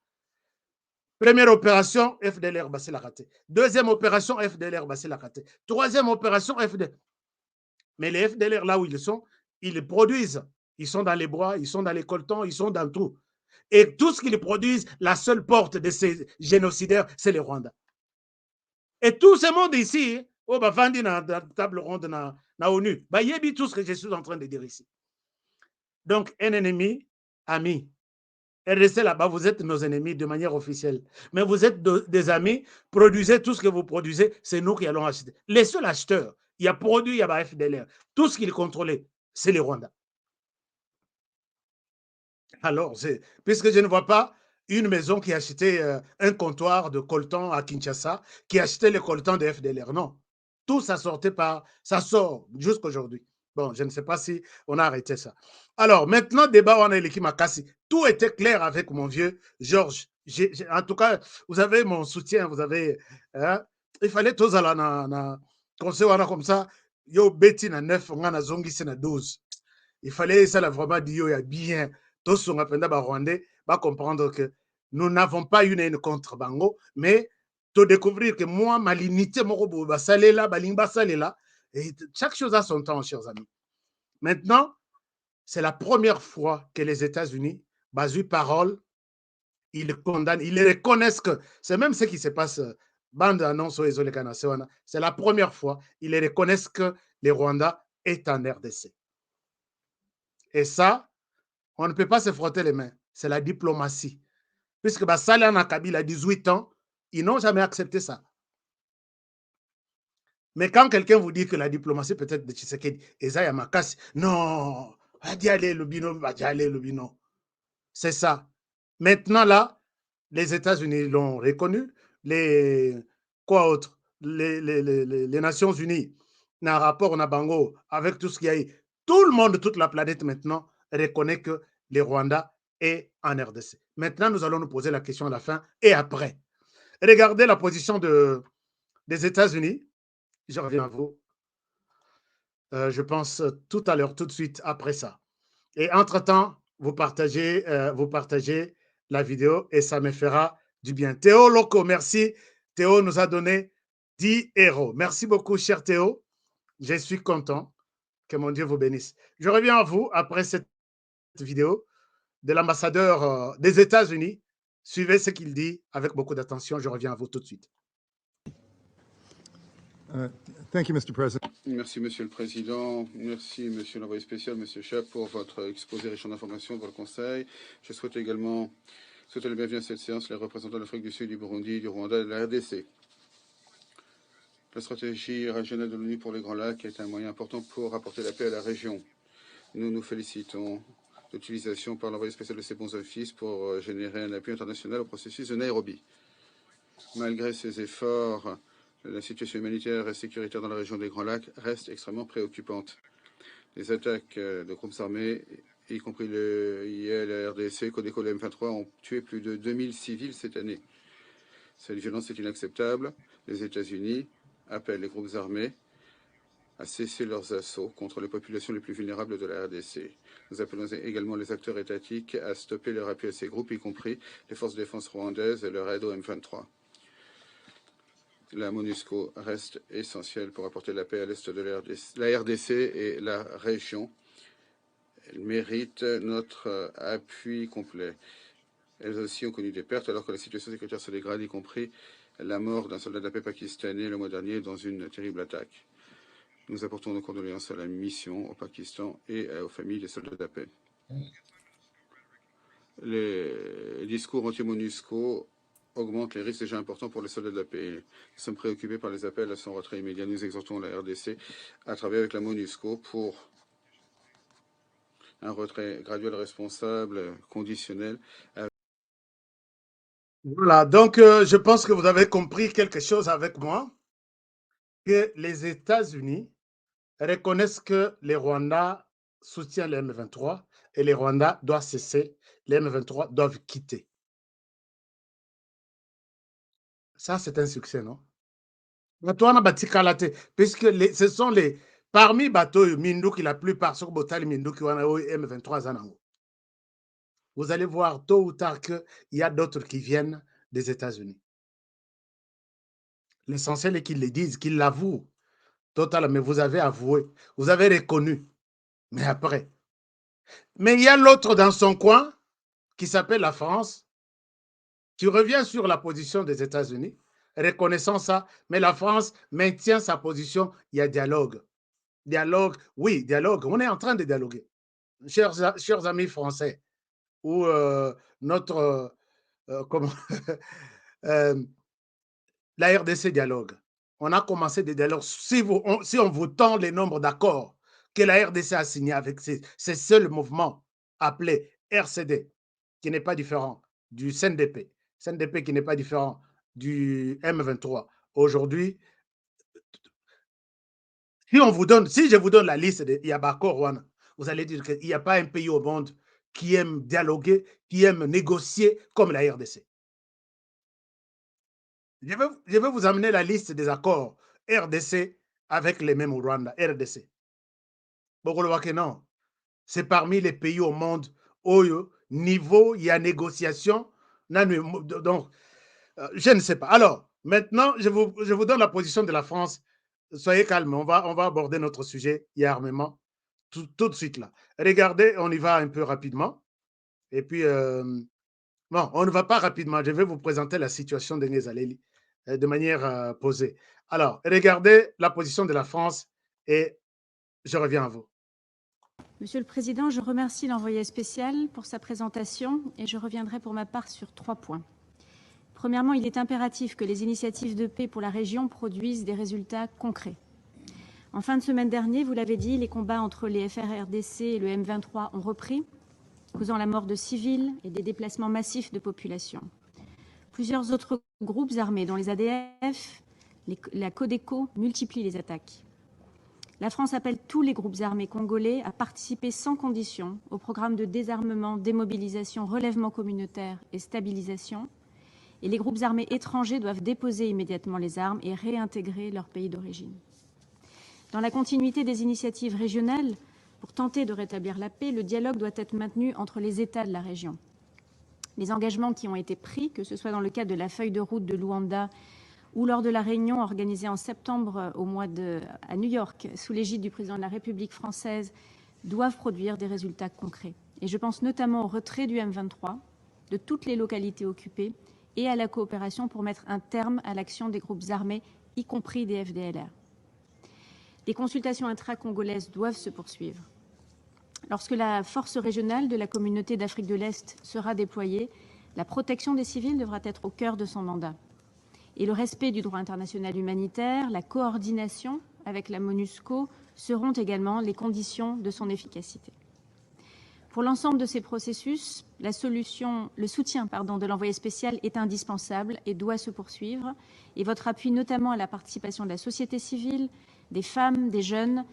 Première opération, FDLR, c'est la raté. Deuxième opération, FDLR, c'est la raté. Troisième opération, FDLR. Mais les FDLR, là où ils sont, ils les produisent. Ils sont dans les bois, ils sont dans les coltons, ils sont dans tout. Et tout ce qu'ils produisent, la seule porte de ces génocidaires, c'est les Rwandais. Et tout ce monde ici, oh, bah, Vandi dans la table ronde na ONU, bah, yebi tout ce que je suis en train de dire ici. Donc, un ennemi, ami. RDC là-bas, vous êtes nos ennemis de manière officielle. Mais vous êtes des amis, produisez tout ce que vous produisez, c'est nous qui allons acheter. Les seuls acheteurs, il y a produit, il y a FDLR. Tout ce qu'ils contrôlaient, c'est les Rwandais. Alors, puisque je ne vois pas une maison qui achetait un comptoir de coltan à Kinshasa, qui achetait les coltans de FDLR. Non. Tout ça sortait ça sort jusqu'aujourd'hui. Bon, je ne sais pas si on a arrêté ça. Alors, maintenant, débat, on a l'équipe Makassi. Tout était clair avec mon vieux Georges. En tout cas, vous avez mon soutien, vous avez. Hein, il fallait tous aller na conseil comme ça. Yo, Betty na 9, on a zongi c'est na 12. Il fallait ça, là, vraiment dire, il y a bien. Tous on apprend à Rwandais, va comprendre que nous n'avons pas une haine contre Bango, mais de découvrir que moi, ma limite, et chaque chose a son temps, chers amis. Maintenant, c'est la première fois que les États-Unis, basent parole, ils condamnent, ils reconnaissent que c'est même ce qui se passe. C'est la première fois, ils reconnaissent que les Rwandais est en RDC. Et ça, on ne peut pas se frotter les mains. C'est la diplomatie. Puisque Salana Kabila a 18 ans, ils n'ont jamais accepté ça. Mais quand quelqu'un vous dit que la diplomatie peut-être de Tshisekedi, Eza Yamakasi, non, c'est ça. Maintenant là, les États-Unis l'ont reconnu, quoi autre, les Nations Unies, dans un rapport on a Bango, avec tout ce qu'il y a eu, tout le monde, toute la planète maintenant reconnaît que les Rwandais est en RDC. Maintenant, nous allons nous poser la question à la fin et après. Regardez la position des États-Unis. Je reviens à vous. Je pense tout à l'heure, tout de suite après ça. Et entre-temps, vous partagez la vidéo et ça me fera du bien. Théo Loco, merci. Théo nous a donné 10 euros. Merci beaucoup, cher Théo. Je suis content. Que mon Dieu vous bénisse. Je reviens à vous après cette vidéo de l'ambassadeur des États-Unis. Suivez ce qu'il dit avec beaucoup d'attention. Je reviens à vous tout de suite. Thank you, Mr. President. Merci, Monsieur le Président. Merci, Monsieur l'envoyé spécial, Monsieur Chap, pour votre exposé riche en informations dans le Conseil. Je souhaite également souhaiter le bienvenu à cette séance les représentants de l'Afrique du Sud, du Burundi, du Rwanda et de la RDC. La stratégie régionale de l'ONU pour les Grands Lacs est un moyen important pour apporter la paix à la région. Nous nous félicitons de l'utilisation par l'envoyé spécial de ces bons offices pour générer un appui international au processus de Nairobi. Malgré ces efforts, la situation humanitaire et sécuritaire dans la région des Grands Lacs reste extrêmement préoccupante. Les attaques de groupes armés, y compris le IL, la RDC, Codeco, le M23, ont tué plus de 2000 civils cette année. Cette violence est inacceptable. Les États-Unis appellent les groupes armés à cesser leurs assauts contre les populations les plus vulnérables de la RDC. Nous appelons également les acteurs étatiques à stopper leur appui à ces groupes, y compris les forces de défense rwandaises et leur aide au M23. La MONUSCO reste essentielle pour apporter la paix à l'est de la RDC et la région. Elle mérite notre appui complet. Elles aussi ont connu des pertes alors que la situation sécuritaire se dégrade, y compris la mort d'un soldat de la paix pakistanais le mois dernier dans une terrible attaque. Nous apportons nos condoléances à la mission au Pakistan et aux familles des soldats de la paix. Les discours anti-MONUSCO augmente les risques déjà importants pour les soldats de la paix. Nous sommes préoccupés par les appels à son retrait immédiat. Nous exhortons la RDC à travailler avec la MONUSCO pour un retrait graduel, responsable, conditionnel. Voilà, donc je pense que vous avez compris quelque chose avec moi, que les États-Unis reconnaissent que les Rwandais soutiennent le M23 et les Rwandais doivent cesser les M23 doivent quitter. Ça, c'est un succès, non? Puisque ce sont les... Parmi bateaux Minduki, la plupart, sur Botali Minduki, M23 Zanango. Vous allez voir tôt ou tard qu'il y a d'autres qui viennent des États-Unis. L'essentiel est qu'ils le disent, qu'ils l'avouent. Total, mais vous avez avoué, vous avez reconnu. Mais après. Mais il y a l'autre dans son coin, qui s'appelle la France, qui revient sur la position des États-Unis, reconnaissant ça, mais la France maintient sa position, il y a dialogue. Dialogue, oui, dialogue, on est en train de dialoguer. Chers amis français, ou notre... comment la RDC dialogue. On a commencé des dialogues. Si on vous tend les nombres d'accords que la RDC a signés avec ces seuls mouvements appelés RCD, qui n'est pas différent du CNDP, CNDP qui n'est pas différent du M23. Aujourd'hui, si je vous donne la liste de Yabako Rwanda, vous allez dire qu'il n'y a pas un pays au monde qui aime dialoguer, qui aime négocier comme la RDC. Je vais vous amener la liste des accords RDC avec les mêmes Rwanda, RDC. Non, c'est parmi les pays au monde où niveau, il y a négociation. Donc, je ne sais pas. Alors, maintenant, je vous donne la position de la France. Soyez calme, on va aborder notre sujet. Il y a armement tout de suite là. Regardez, on y va un peu rapidement. Et puis, bon, on ne va pas rapidement. Je vais vous présenter la situation de Ngezaleli de manière posée. Alors, regardez la position de la France et je reviens à vous. Monsieur le Président, je remercie l'envoyé spécial pour sa présentation et je reviendrai pour ma part sur 3 points. Premièrement, il est impératif que les initiatives de paix pour la région produisent des résultats concrets. En fin de semaine dernière, vous l'avez dit, les combats entre les FARDC et le M23 ont repris, causant la mort de civils et des déplacements massifs de population. Plusieurs autres groupes armés, dont les ADF, la Codeco, multiplient les attaques. La France appelle tous les groupes armés congolais à participer sans condition au programme de désarmement, démobilisation, relèvement communautaire et stabilisation. Et les groupes armés étrangers doivent déposer immédiatement les armes et réintégrer leur pays d'origine. Dans la continuité des initiatives régionales, pour tenter de rétablir la paix, le dialogue doit être maintenu entre les États de la région. Les engagements qui ont été pris, que ce soit dans le cadre de la feuille de route de Luanda ou lors de la réunion organisée en septembre à New York sous l'égide du président de la République française, doivent produire des résultats concrets. Et je pense notamment au retrait du M23 de toutes les localités occupées et à la coopération pour mettre un terme à l'action des groupes armés, y compris des FDLR. Les consultations intra-congolaises doivent se poursuivre. Lorsque la force régionale de la communauté d'Afrique de l'Est sera déployée, la protection des civils devra être au cœur de son mandat. Et le respect du droit international humanitaire, la coordination avec la MONUSCO seront également les conditions de son efficacité. Pour l'ensemble de ces processus, le soutien de l'envoyé spécial est indispensable et doit se poursuivre. Et votre appui, notamment à la participation de la société civile, des femmes, des jeunes,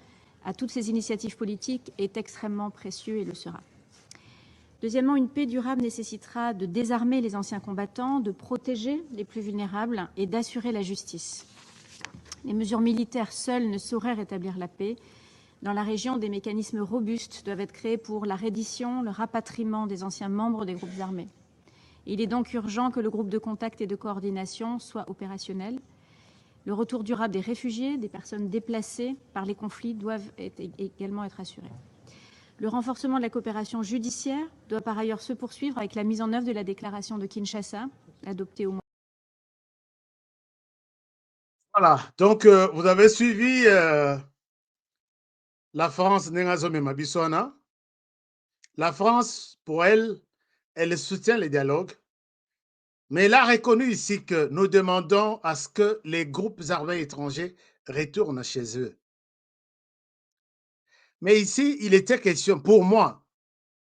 à toutes ces initiatives politiques, est extrêmement précieux et le sera. Deuxièmement, une paix durable nécessitera de désarmer les anciens combattants, de protéger les plus vulnérables et d'assurer la justice. Les mesures militaires seules ne sauraient rétablir la paix. Dans la région, des mécanismes robustes doivent être créés pour la reddition, le rapatriement des anciens membres des groupes armés. Il est donc urgent que le groupe de contact et de coordination soit opérationnel. Le retour durable des réfugiés, des personnes déplacées par les conflits doivent également être assurés. Le renforcement de la coopération judiciaire doit par ailleurs se poursuivre avec la mise en œuvre de la déclaration de Kinshasa, adoptée au mois. Voilà, donc vous avez suivi la France, la France, pour elle, elle soutient les dialogues, mais elle a reconnu ici que nous demandons à ce que les groupes armés étrangers retournent chez eux. Mais ici, il était question, pour moi,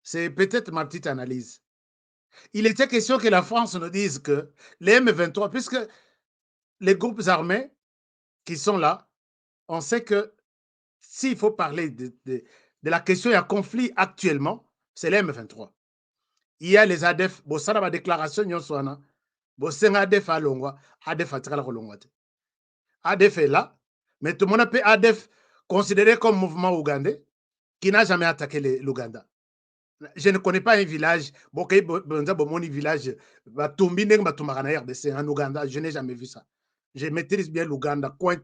c'est peut-être ma petite analyse, il était question que la France nous dise que les M23, puisque les groupes armés qui sont là, on sait que s'il faut parler de la question, il y a conflit actuellement, c'est les M23. il y a les ADF, bon, ça, la déclaration, bon, c'est ADF à Longwa, ADF à Tirala. ADF est là, mais tout le monde peut ADF considéré comme mouvement ougandais qui n'a jamais attaqué l'Ouganda. Je ne connais pas un village, village, en Ouganda, je n'ai jamais vu ça. Je maîtrise bien l'Ouganda, coin.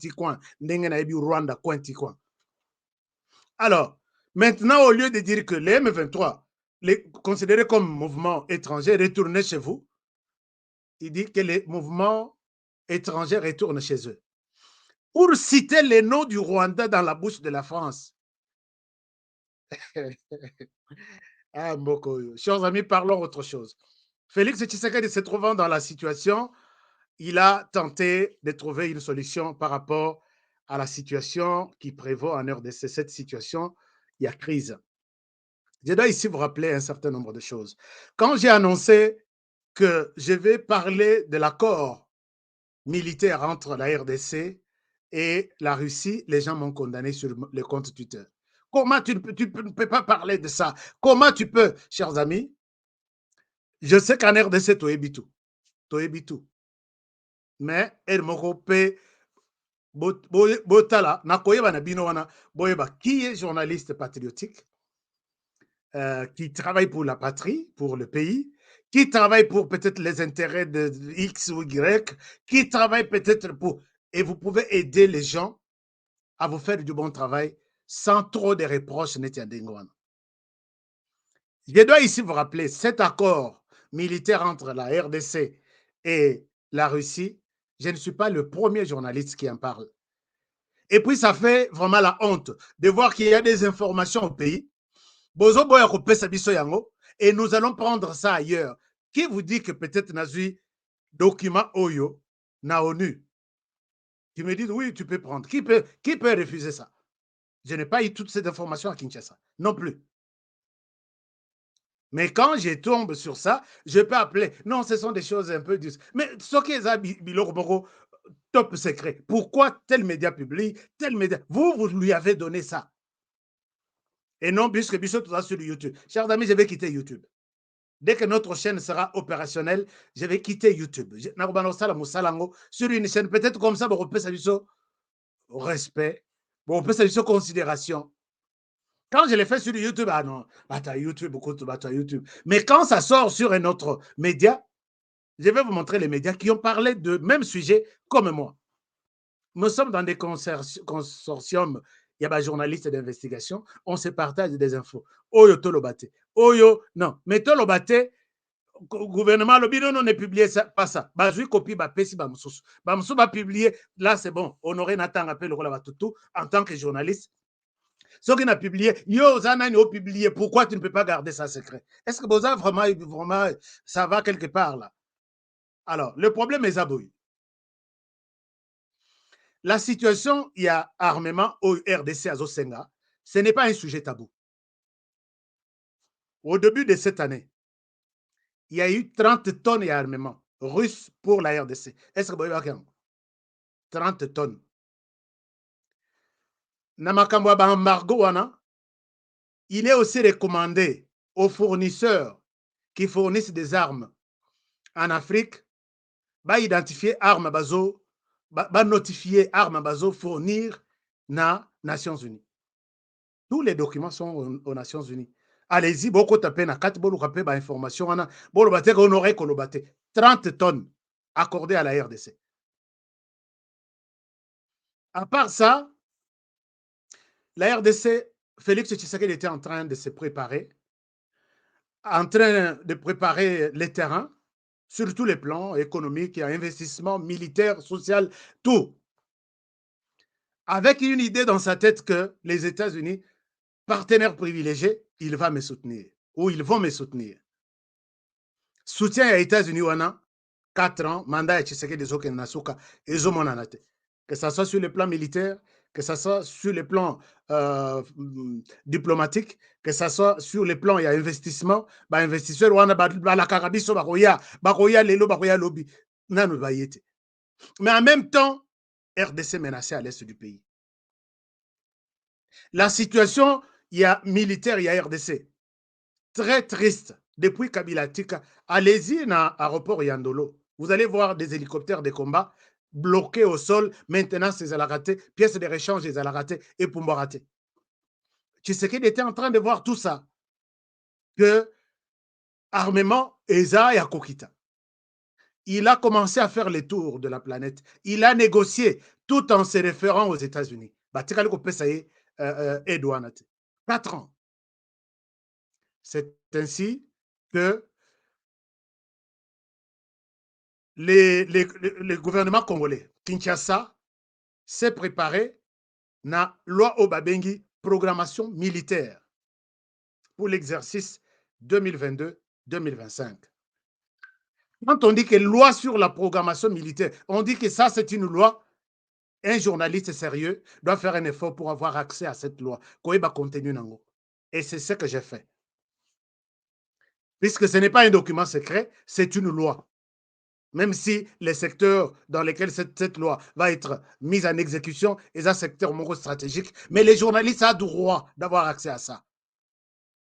Rwanda, coin. Alors, maintenant, au lieu de dire que les M23, considérés comme mouvement étranger, retournez chez vous, il dit que les mouvements étrangers retournent chez eux. Pour citer les noms du Rwanda dans la bouche de la France. Ah, Mbokoyo. Chers amis, parlons autre chose. Félix Tshisekedi se trouvant dans la situation, il a tenté de trouver une solution par rapport à la situation qui prévaut en RDC. Cette situation, il y a crise. Je dois ici vous rappeler un certain nombre de choses. Quand j'ai annoncé que je vais parler de l'accord militaire entre la RDC et la Russie, les gens m'ont condamné sur le compte Twitter. Comment tu ne peux pas parler de ça? Comment tu peux, chers amis? Je sais qu'en RDC, tu es tout. Mais elle m'a coupé. Botala, qui est journaliste patriotique, qui travaille pour la patrie, pour le pays, qui travaille pour peut-être les intérêts de X ou Y, qui travaille peut-être pour... Et vous pouvez aider les gens à vous faire du bon travail sans trop de reproches. Je dois ici vous rappeler cet accord militaire entre la RDC et la Russie. Je ne suis pas le premier journaliste qui en parle. Et puis, ça fait vraiment la honte de voir qu'il y a des informations au pays. Et nous allons prendre ça ailleurs. Qui vous dit que peut-être Nazui document Oyo na ONU? Qui me dit oui, tu peux prendre. Qui peut refuser ça? Je n'ai pas eu toutes ces informations à Kinshasa. Non plus. Mais quand je tombe sur ça, je peux appeler. Non, ce sont des choses un peu douces. Mais ce qui est top secret. Pourquoi tel média publie, tel média? Vous lui avez donné ça. Et non, puisque Bissot sera sur YouTube. Chers amis, je vais quitter YouTube. Dès que notre chaîne sera opérationnelle, je vais quitter YouTube. Sur une chaîne, peut-être comme ça, on peut s'amuser au respect, on peut s'amuser considération. Quand je l'ai fait sur YouTube, ah non, YouTube. Mais quand ça sort sur un autre média, je vais vous montrer les médias qui ont parlé de même sujet comme moi. Nous sommes dans des consortiums, il y a des journalistes d'investigation, on se partage des infos. Oyo Tolobate. Oyo, non. Mais Tolobate, gouvernement, le bidon, on ne publié pas ça. Bazui copie, Bapesi, Bamsous. Bamsous va publier, là c'est bon. Honoré Nathan appelle le rôle en tant que journaliste. Ce qui n'a publié, yo, Zanani a publié, pourquoi tu ne peux pas garder ça secret? Est-ce que Boza vraiment, ça va quelque part là? Alors, le problème est Zaboui. La situation, il y a armement au RDC à Zosenga, ce n'est pas un sujet tabou. Au début de cette année, il y a eu 30 tonnes d'armement russe pour la RDC. Est-ce que vous voyez 30 tonnes. Namakambo Bambargo wana, il est aussi recommandé aux fournisseurs qui fournissent des armes en Afrique, identifier armes bazo, notifier armes bazo fournir na Nations Unies. Tous les documents sont aux Nations Unies. Allez-y, beaucoup tapez na 4 bolo kapé ba information wana, bolo baté honoré kolobate 30 tonnes accordées à la RDC. À part ça, la RDC, Félix Tshisekedi était en train de se préparer, en train de préparer les terrains sur tous les plans économiques, investissement, militaire, social, tout. Avec une idée dans sa tête que les États-Unis, partenaires privilégiés, il va me soutenir ou ils vont me soutenir. Soutien aux États-Unis, on a 4 ans, mandat et Tshisekedi Zoken Nasuka et Zomonanate. Que ce soit sur le plan militaire, que ce soit sur le plan diplomatique, que ce soit sur le plan investissement, investisseurs, la Carabiso, Baroya, Lelo, Baroya, Lobby, mais en même temps, RDC menacé à l'est du pays. La situation, il y a militaire, il y a RDC. Très triste depuis Kabila Tika, allez-y à l'aéroport Yandolo. Vous allez voir des hélicoptères de combat bloqués au sol, maintenance des raté, pièces de rechange des raté et pour raté. Tshisekedi était en train de voir tout ça. Que armement, Eza et Kokita. Il a commencé à faire le tour de la planète. Il a négocié tout en se référant aux États-Unis. 4 ans. C'est ainsi que le gouvernement congolais, Kinshasa, s'est préparé na loi Obabengi, programmation militaire pour l'exercice 2022-2025. Quand on dit que loi sur la programmation militaire, on dit que ça c'est une loi, un journaliste sérieux doit faire un effort pour avoir accès à cette loi. Et c'est ce que j'ai fait. Puisque ce n'est pas un document secret, c'est une loi. Même si les secteurs dans lesquels cette loi va être mise en exécution est un secteur stratégique, mais les journalistes ont droit d'avoir accès à ça.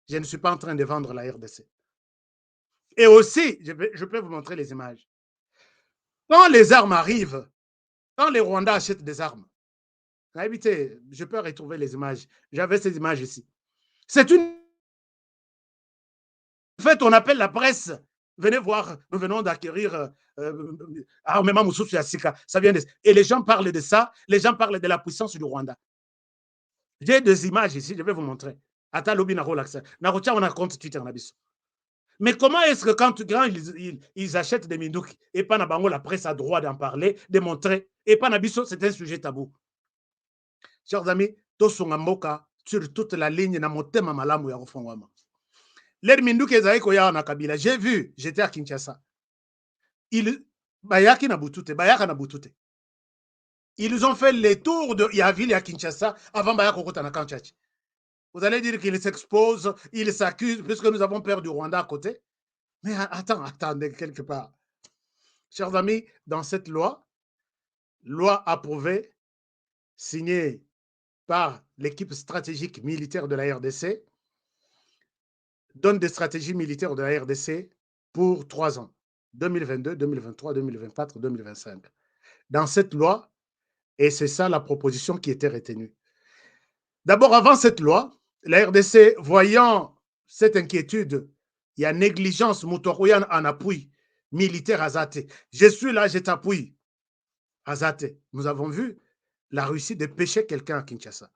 Je ne suis pas en train de vendre la RDC. Et aussi, je peux vous montrer les images. Quand les armes arrivent, quand les Rwandais achètent des armes, évitez, je peux retrouver les images. J'avais ces images ici. C'est une... En fait, on appelle la presse. Venez voir, nous venons d'acquérir armement Moussouf Yassika. Ça vient de... Et les gens parlent de ça, les gens parlent de la puissance du Rwanda. J'ai des images ici, je vais vous montrer. Ata lobi na relaxa. Na rocha on a compte Twitter na biso. Mais comment est-ce que quand ils achètent des Mindouki et pas na bango la presse a droit d'en parler, de montrer, et pas na biso, c'est un sujet tabou. Chers amis, tosonga mboka sur toute la ligne na motema malamu ya kofongwama. Les Mindouki ezali koya na Kabila, j'ai vu, j'étais à Kinshasa. Bayaki na Butute, Bayaka na Butute. Ils ont fait les tours de Yaville à Kinshasa avant Bayaka Kokota na Kanchachi. Vous allez dire qu'ils s'exposent, ils s'accusent, puisque nous avons peur du Rwanda à côté. Mais attendez quelque part. Chers amis, dans cette loi approuvée, signée par l'équipe stratégique militaire de la RDC, donne des stratégies militaires de la RDC pour 3 ans, 2022, 2023, 2024, 2025. Dans cette loi, et c'est ça la proposition qui était retenue. D'abord, avant cette loi, la RDC, voyant cette inquiétude, il y a négligence moutourouyan en appui militaire à Zate. Je suis là, je t'appuie à Zate. Nous avons vu la Russie de pêcher quelqu'un à Kinshasa.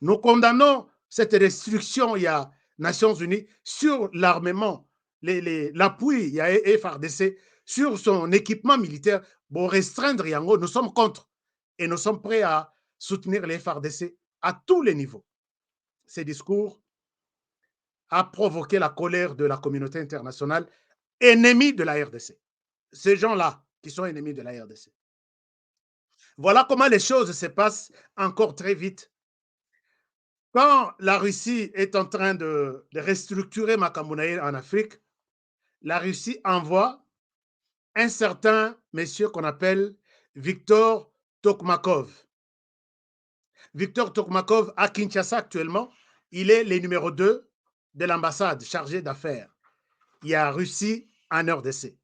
Nous condamnons cette restriction, il y a Nations Unies, sur l'armement, l'appui, il y a FARDC, sur son équipement militaire, pour restreindre Yango. Nous sommes contre et nous sommes prêts à soutenir les FARDC à tous les niveaux. Ces discours a provoqué la colère de la communauté internationale, ennemie de la RDC. Ces gens-là qui sont ennemis de la RDC. Voilà comment les choses se passent encore très vite. Quand la Russie est en train de restructurer Makamounaï en Afrique, la Russie envoie un certain monsieur qu'on appelle Viktor Tokmakov. Viktor Tokmakov, à Kinshasa actuellement, il est le numéro 2 de l'ambassade chargée d'affaires. Il y a Russie en RDC.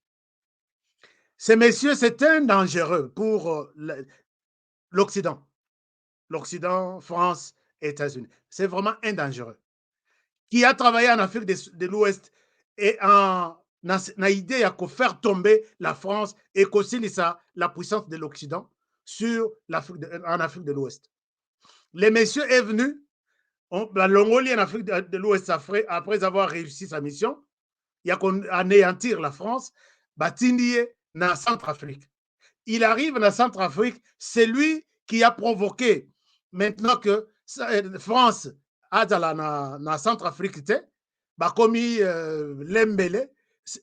Ce monsieur, c'est un dangereux pour l'Occident. L'Occident, France, États-Unis. C'est vraiment un dangereux. Qui a travaillé en Afrique de l'Ouest et en idée à faire tomber la France et qu'aussi la puissance de l'Occident en Afrique de l'Ouest. Le monsieur est venu, l'Ongolie en Afrique de l'Ouest après avoir réussi sa mission, il y a anéantir la France, Batindie dans Centrafrique. Il arrive dans Centrafrique, c'est lui qui a provoqué, maintenant que France a dans Centrafrique, commis l'Embélé,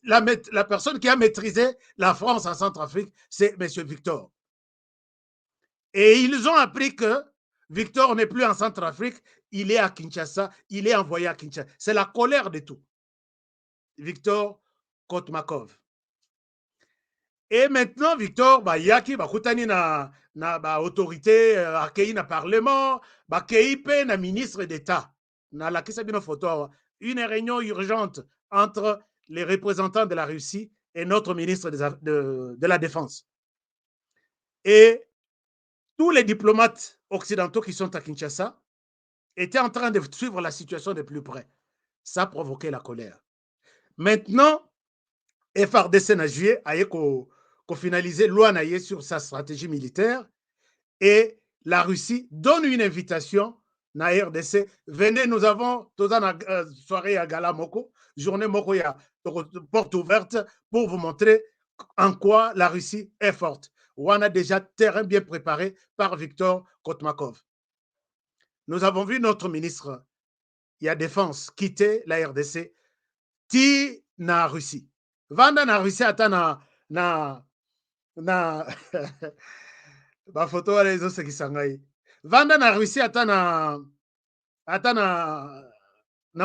la personne qui a maîtrisé la France en Centrafrique, c'est M. Victor. Et ils ont appris que Victor n'est plus en Centrafrique, il est à Kinshasa, il est envoyé à Kinshasa. C'est la colère de tout. Victor Kotmakov. Et maintenant, Victor, yaki, koutani na autorité, accueilli na parlement, accueilli na ministre d'État. Na la kisa bino photo, une réunion urgente entre les représentants de la Russie et notre ministre de la Défense. Et tous les diplomates occidentaux qui sont à Kinshasa étaient en train de suivre la situation de plus près. Ça a provoqué la colère. Maintenant, FRDC n'a joué à finaliser loi sur sa stratégie militaire et la Russie donne une invitation na RDC. Venez, nous avons une soirée à Gala Moko, journée Moko, il y a porte ouverte pour vous montrer en quoi la Russie est forte. On a déjà terrain bien préparé par Victor Kotmakov. Nous avons vu notre ministre il y a défense quitter la RDC ti na Russie. Vanda na Russie ata na ba photo wala ezo sekisanga ye. Vanda na Russie ata na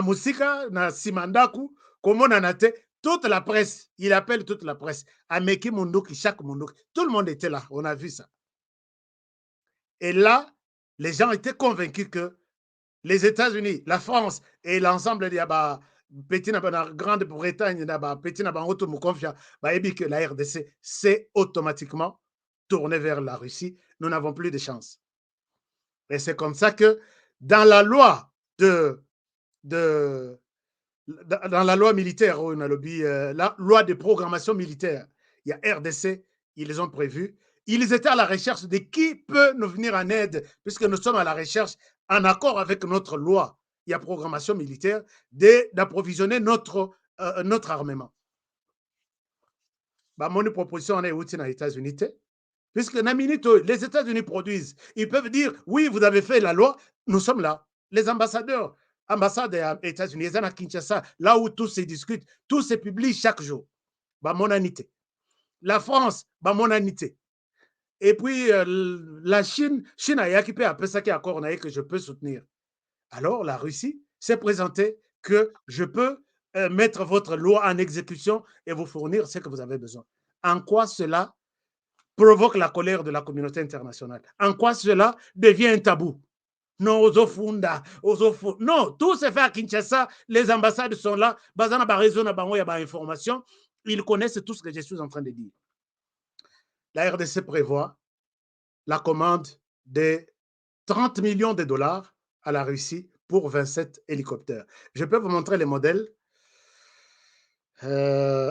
musika na simandaku komona na te toute la presse, il appelle toute la presse. Ameki Munduki, chaque Munduki. Tout le monde était là, on a vu ça. Et là, les gens étaient convaincus que les États-Unis, la France et l'ensemble de la Grande-Bretagne, que la RDC s'est automatiquement tournée vers la Russie. Nous n'avons plus de chance. Et c'est comme ça que dans la loi dans la loi militaire, la loi de programmation militaire, il y a RDC, ils ont prévu. Ils étaient à la recherche de qui peut nous venir en aide, puisque nous sommes à la recherche, en accord avec notre loi, il y a programmation militaire, d'approvisionner notre armement. Mon proposition est aux États-Unis, puisque les États-Unis produisent. Ils peuvent dire, oui, vous avez fait la loi, nous sommes là. Les ambassadeurs, ambassade des États-Unis, à Kinshasa, là où tout se discute, tout se publie chaque jour. Mon anité. La France, mon anité. Et puis, la Chine a équipé à Pesaki accord que je peux soutenir. Alors, la Russie s'est présentée que je peux mettre votre loi en exécution et vous fournir ce que vous avez besoin. En quoi cela provoque la colère de la communauté internationale? En quoi cela devient un tabou? Non, non, tout se fait à Kinshasa, les ambassades sont là, ils connaissent tout ce que je suis en train de dire. La RDC prévoit la commande de 30 millions de dollars à la Russie pour 27 hélicoptères. Je peux vous montrer les modèles.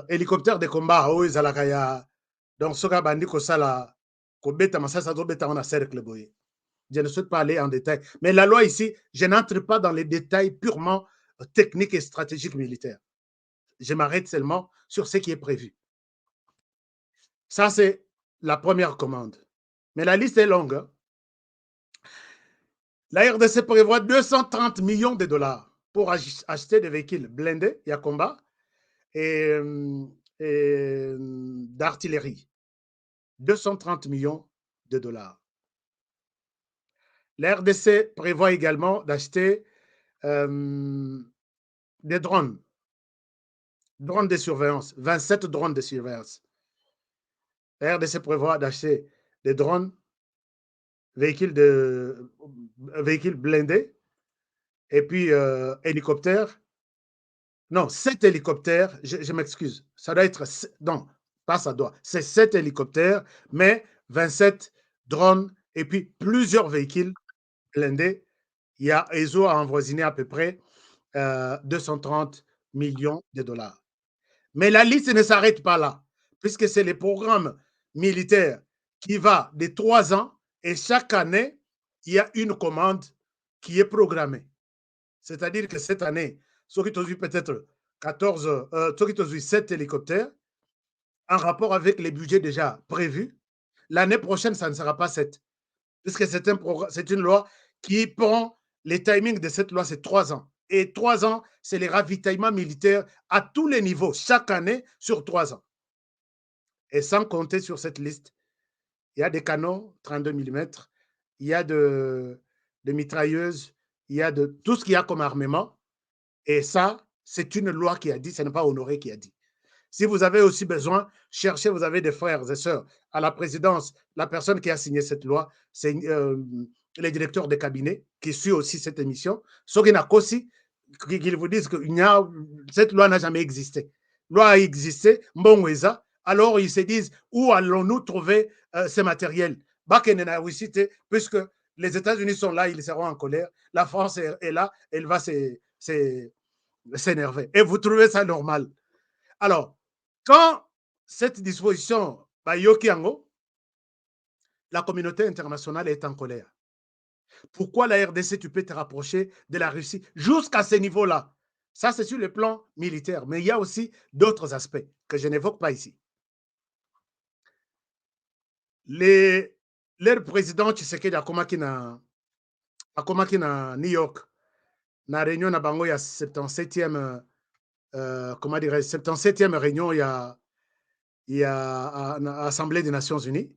Hélicoptères de combat, donc ce bandi kosala kobeta masasa do beta on a cercle boye. Je ne souhaite pas aller en détail. Mais la loi ici, je n'entre pas dans les détails purement techniques et stratégiques militaires. Je m'arrête seulement sur ce qui est prévu. Ça, c'est la première commande. Mais la liste est longue. Hein? La RDC prévoit 230 millions de dollars pour acheter des véhicules blindés, il y a combat, et d'artillerie. 230 millions de dollars. La RDC prévoit également d'acheter des drones de surveillance, 27 drones de surveillance. La RDC prévoit d'acheter des drones, véhicules blindés, et puis hélicoptères. Non, 7 hélicoptères, je m'excuse, ça doit être, non, pas ça doit, c'est 7 hélicoptères, mais 27 drones, et puis plusieurs véhicules blindés. Il y a ESO a envoisiné à peu près 230 millions de dollars. Mais la liste ne s'arrête pas là, puisque c'est les programmes militaires qui va de 3 ans et chaque année, il y a une commande qui est programmée. C'est-à-dire que cette année, ceux qui ont vu peut-être 7 hélicoptères en rapport avec les budgets déjà prévus. L'année prochaine, ça ne sera pas 7, puisque c'est une loi qui prend les timings de cette loi, c'est 3 ans. Et 3 ans, c'est les ravitaillements militaires à tous les niveaux, chaque année sur 3 ans. Et sans compter sur cette liste, il y a des canons 32 mm, il y a des mitrailleuses, il y a de tout ce qu'il y a comme armement. Et ça, c'est une loi qui a dit, ce n'est pas Honoré qui a dit. Si vous avez aussi besoin, cherchez, vous avez des frères et sœurs. À la présidence, la personne qui a signé cette loi, c'est les directeurs de cabinet qui suivent aussi cette émission. Sogina Kosi, qu'ils vous disent que cette loi n'a jamais existé. Loi a existé, Mbongweza, alors ils se disent où allons-nous trouver ces matériels? Puisque les États-Unis sont là, ils seront en colère, la France est là, elle va s'énerver. Et vous trouvez ça normal? Alors, quand cette disposition, la communauté internationale est en colère. Pourquoi la RDC, tu peux te rapprocher de la Russie jusqu'à ce niveau-là? Ça, c'est sur le plan militaire. Mais il y a aussi d'autres aspects que je n'évoque pas ici. Leur président Tshisekedi akomaki na New York, na réunion na bango ya 77e, comment dirais 77e réunion ya Assemblée des Nations Unies,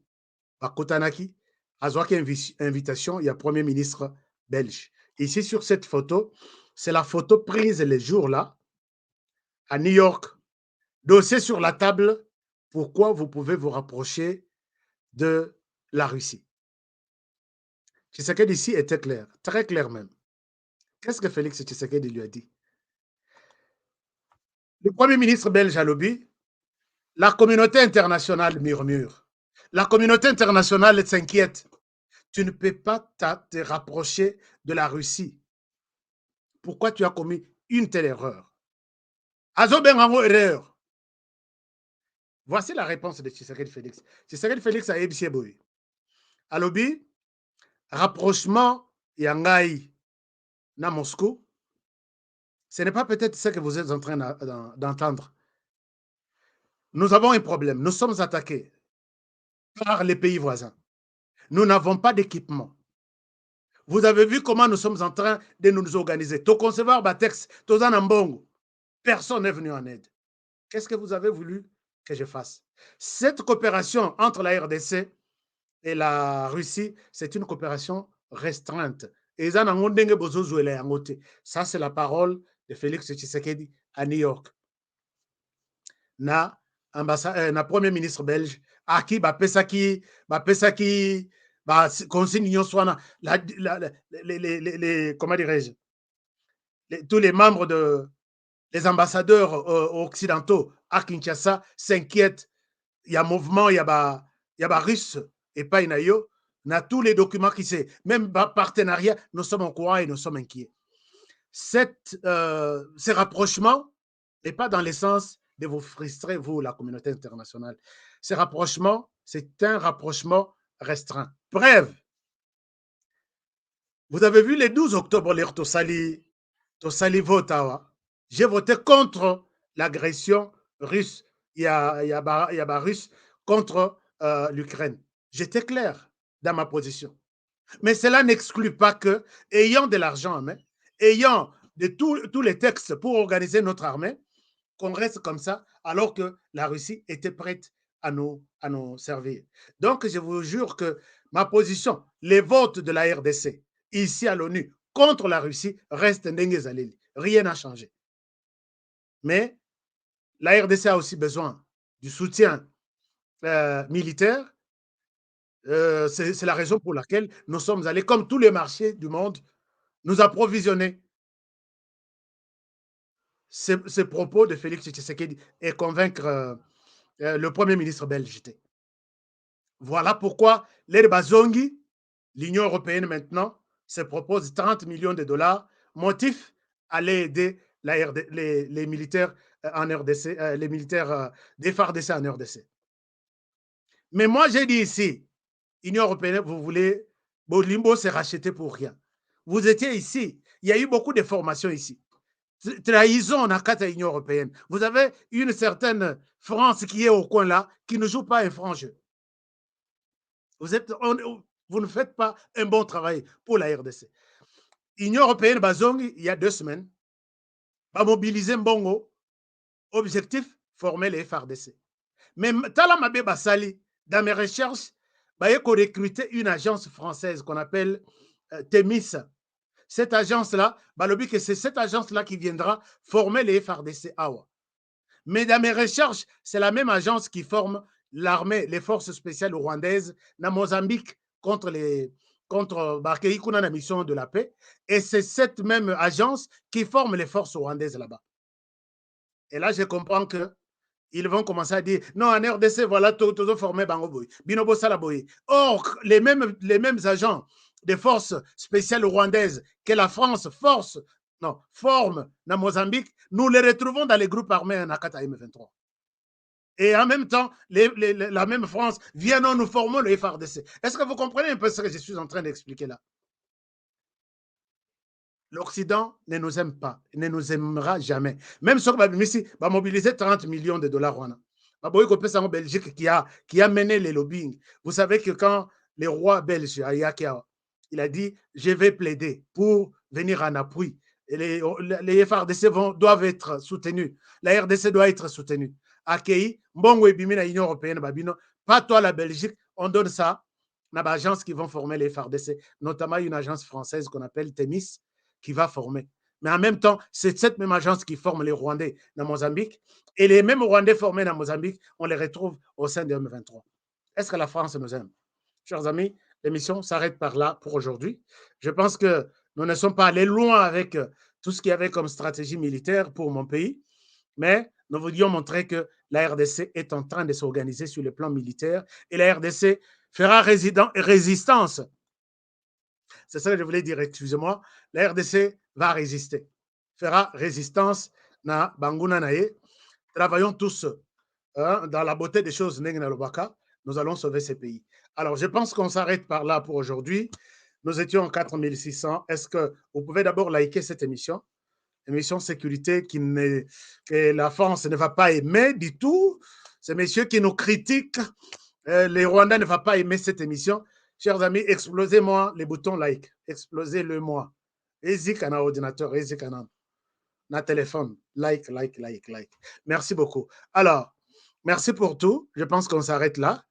bakutanaki, azwaki invitation, il y a Premier ministre belge. Ici, sur cette photo, c'est la photo prise le jour-là, à New York. Dossier sur la table, pourquoi vous pouvez vous rapprocher de la Russie. Tshisekedi ici était clair, très clair même. Qu'est-ce que Félix Tshisekedi lui a dit? Le Premier ministre belge a lobby, la communauté internationale murmure. La communauté internationale s'inquiète. Tu ne peux pas te rapprocher de la Russie. Pourquoi tu as commis une telle erreur? Erreur. Voici la réponse de Tshisekedi Félix. Tshisekedi Félix a ébissé boy. À lobby, rapprochement Yangai na Moscou, ce n'est pas peut-être ce que vous êtes en train d'entendre. Nous avons un problème. Nous sommes attaqués par les pays voisins. Nous n'avons pas d'équipement. Vous avez vu comment nous sommes en train de nous organiser. To concevoir Batex, Tozan Ambongo. Personne n'est venu en aide. Qu'est-ce que vous avez voulu que je fasse? Cette coopération entre la RDC et la Russie, c'est une coopération restreinte. Et ça, c'est la parole de Félix Tshisekedi à New York. Na Premier ministre belge, à qui Bapesaki, consigne comment dirais-je, tous les membres les ambassadeurs occidentaux à Kinshasa s'inquiètent. Il y a mouvement, il y a russe et pas inayo. On a tous les documents qui c'est, même partenariat, nous sommes au courant et nous sommes inquiets. Ce rapprochement n'est pas dans le sens de vous frustrer, vous, la communauté internationale. Ce rapprochement, c'est un rapprochement restreint. Bref, vous avez vu le 12 octobre, l'air Tosali Votawa. J'ai voté contre l'agression russe. Il y a russe contre l'Ukraine. J'étais clair dans ma position. Mais cela n'exclut pas que, ayant de l'argent en main, ayant de tous les textes pour organiser notre armée, qu'on reste comme ça, alors que la Russie était prête à nous servir. Donc, je vous jure que ma position, les votes de la RDC, ici à l'ONU, contre la Russie, restent Ndenge Zaleli. Rien n'a changé. Mais la RDC a aussi besoin du soutien militaire. C'est la raison pour laquelle nous sommes allés, comme tous les marchés du monde, nous approvisionner. Ces propos de Félix Tshisekedi et convaincre le Premier ministre belge. Voilà pourquoi l'aide Bazongi, l'Union européenne maintenant, se propose 30 millions de dollars. Motif, aller aider les militaires en RDC, les militaires des FARDC en RDC. Mais moi, j'ai dit ici, Union européenne, vous voulez, Bolimbo s'est racheté pour rien. Vous étiez ici, il y a eu beaucoup de formations ici. Trahison en Akata Union européenne. Vous avez une certaine France qui est au coin là, qui ne joue pas un franc jeu. Vous ne faites pas un bon travail pour la RDC. Union européenne, Bazongi, il y a 2 semaines, va mobiliser Mbongo, objectif, former les FARDC. Mais Talamabe Basali, dans mes recherches, il faut recruter une agence française qu'on appelle Temis. Cette agence-là, c'est cette agence-là qui viendra former les FARDC Awa. Mais dans mes recherches, c'est la même agence qui forme l'armée, les forces spéciales rwandaises, dans Mozambique, contre contre Bakei Kuna, la mission de la paix. Et c'est cette même agence qui forme les forces rwandaises là-bas. Et là, je comprends que ils vont commencer à dire non, en RDC, voilà, tout formé Bangoboy, Binobo Salaboy. Or, les mêmes agents des forces spéciales rwandaises que la France forme dans Mozambique, nous les retrouvons dans les groupes armés en Akata M23. Et en même temps, la même France vient, nous formons le FRDC. Est-ce que vous comprenez un peu ce que je suis en train d'expliquer là? L'Occident ne nous aime pas, ne nous aimera jamais. Même si on va mobiliser 30 millions de dollars. En Belgique qui a mené les lobbying. Vous savez que quand le roi belge, il a dit « Je vais plaider pour venir en appui ». Les FRDC doivent être soutenus. La RDC doit être soutenue. Akei, Mbongo et Bimina, l'Union européenne, pas toi la Belgique, on donne ça à l'agence qui vont former les FRDC, notamment une agence française qu'on appelle Témis, qui va former. Mais en même temps, c'est cette même agence qui forme les Rwandais dans Mozambique. Et les mêmes Rwandais formés dans Mozambique, on les retrouve au sein de M23. Est-ce que la France nous aime? Chers amis, l'émission s'arrête par là pour aujourd'hui. Je pense que nous ne sommes pas allés loin avec tout ce qu'il y avait comme stratégie militaire pour mon pays, mais nous voulions montrer que la RDC est en train de s'organiser sur le plan militaire et la RDC fera résistance. C'est ça que je voulais dire, excusez-moi. La RDC va résister, fera résistance na Banguna Naye. Travaillons tous dans la beauté des choses. Nous allons sauver ces pays. Alors, je pense qu'on s'arrête par là pour aujourd'hui. Nous étions en 4600. Est-ce que vous pouvez d'abord liker cette émission? Émission sécurité que la France ne va pas aimer du tout. Ces messieurs qui nous critiquent, les Rwandais ne vont pas aimer cette émission. Chers amis, explosez-moi les boutons like. Explosez-le-moi. Ezik un ordinateur, ezik un téléphone. Like. Merci beaucoup. Alors, merci pour tout. Je pense qu'on s'arrête là.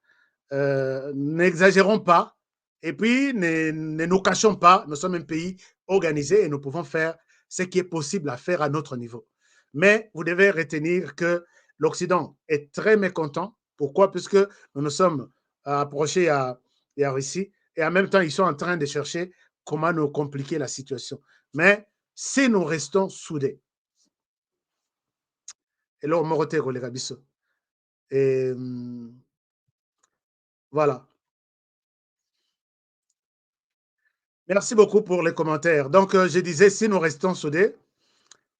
N'exagérons pas. Et puis, ne nous cachons pas. Nous sommes un pays organisé et nous pouvons faire ce qui est possible à faire à notre niveau. Mais vous devez retenir que l'Occident est très mécontent. Pourquoi? Puisque nous nous sommes approchés à Russie et en même temps, ils sont en train de chercher comment nous compliquer la situation. Mais si nous restons soudés, et là, on m'a les rabisso. Et voilà. Merci beaucoup pour les commentaires. Donc, je disais, si nous restons soudés,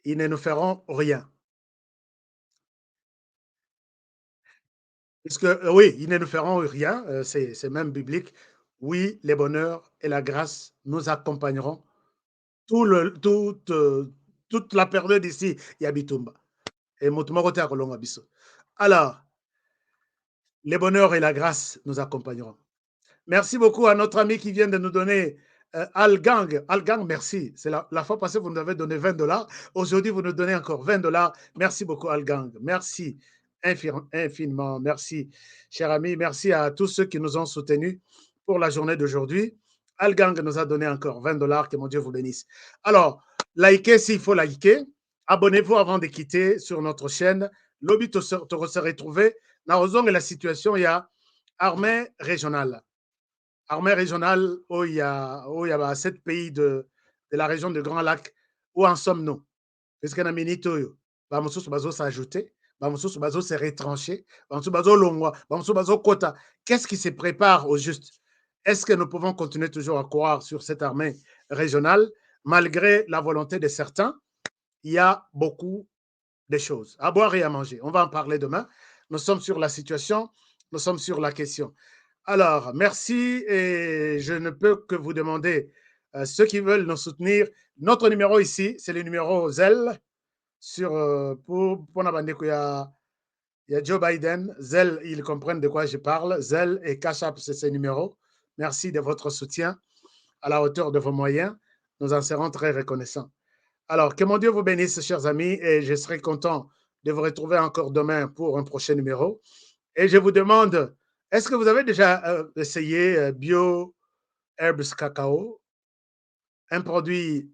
ils ne nous feront rien. Puisque, oui, ils ne nous feront rien, c'est même biblique. Oui, les bonheurs et la grâce nous accompagneront toute la période ici, Yabitumba. Et Motumarote à Kolonga Bisso. Alors, les bonheurs et la grâce nous accompagneront. Merci beaucoup à notre ami qui vient de nous donner Algang. Algang, merci. C'est la fois passée, vous nous avez donné $20. Aujourd'hui, vous nous donnez encore $20. Merci beaucoup, Algang. Merci infiniment. Merci, cher ami. Merci à tous ceux qui nous ont soutenus pour la journée d'aujourd'hui. Algang nous a donné encore $20. Que mon Dieu vous bénisse. Alors, likez s'il faut liker. Abonnez-vous avant de quitter sur notre chaîne. Lobby te se retrouver. Dans la situation, il y a armée régionale. Armée régionale, où il y a 7 pays de la région de Grand Lac. Où en sommes-nous? Parce qu'on a mis Toyo. Bamousous Bazo s'ajouter. Bamousous Bazo se retrancher. Bamousous Bazo Longwa. Bamousous Bazo Kota. Qu'est-ce qui se prépare au juste? Est-ce que nous pouvons continuer toujours à croire sur cette armée régionale? Malgré la volonté de certains, il y a beaucoup de choses à boire et à manger. On va en parler demain. Nous sommes sur la situation. Nous sommes sur la question. Alors, merci et je ne peux que vous demander, ceux qui veulent nous soutenir, notre numéro ici, c'est le numéro ZEL pour Nabandeko, il y a Joe Biden. ZEL, ils comprennent de quoi je parle. ZEL et Cash App, c'est ces numéros. Merci de votre soutien à la hauteur de vos moyens. Nous en serons très reconnaissants. Alors, que mon Dieu vous bénisse, chers amis, et je serai content de vous retrouver encore demain pour un prochain numéro. Et je vous demande, est-ce que vous avez déjà essayé Bio Herbs Cacao? Un produit,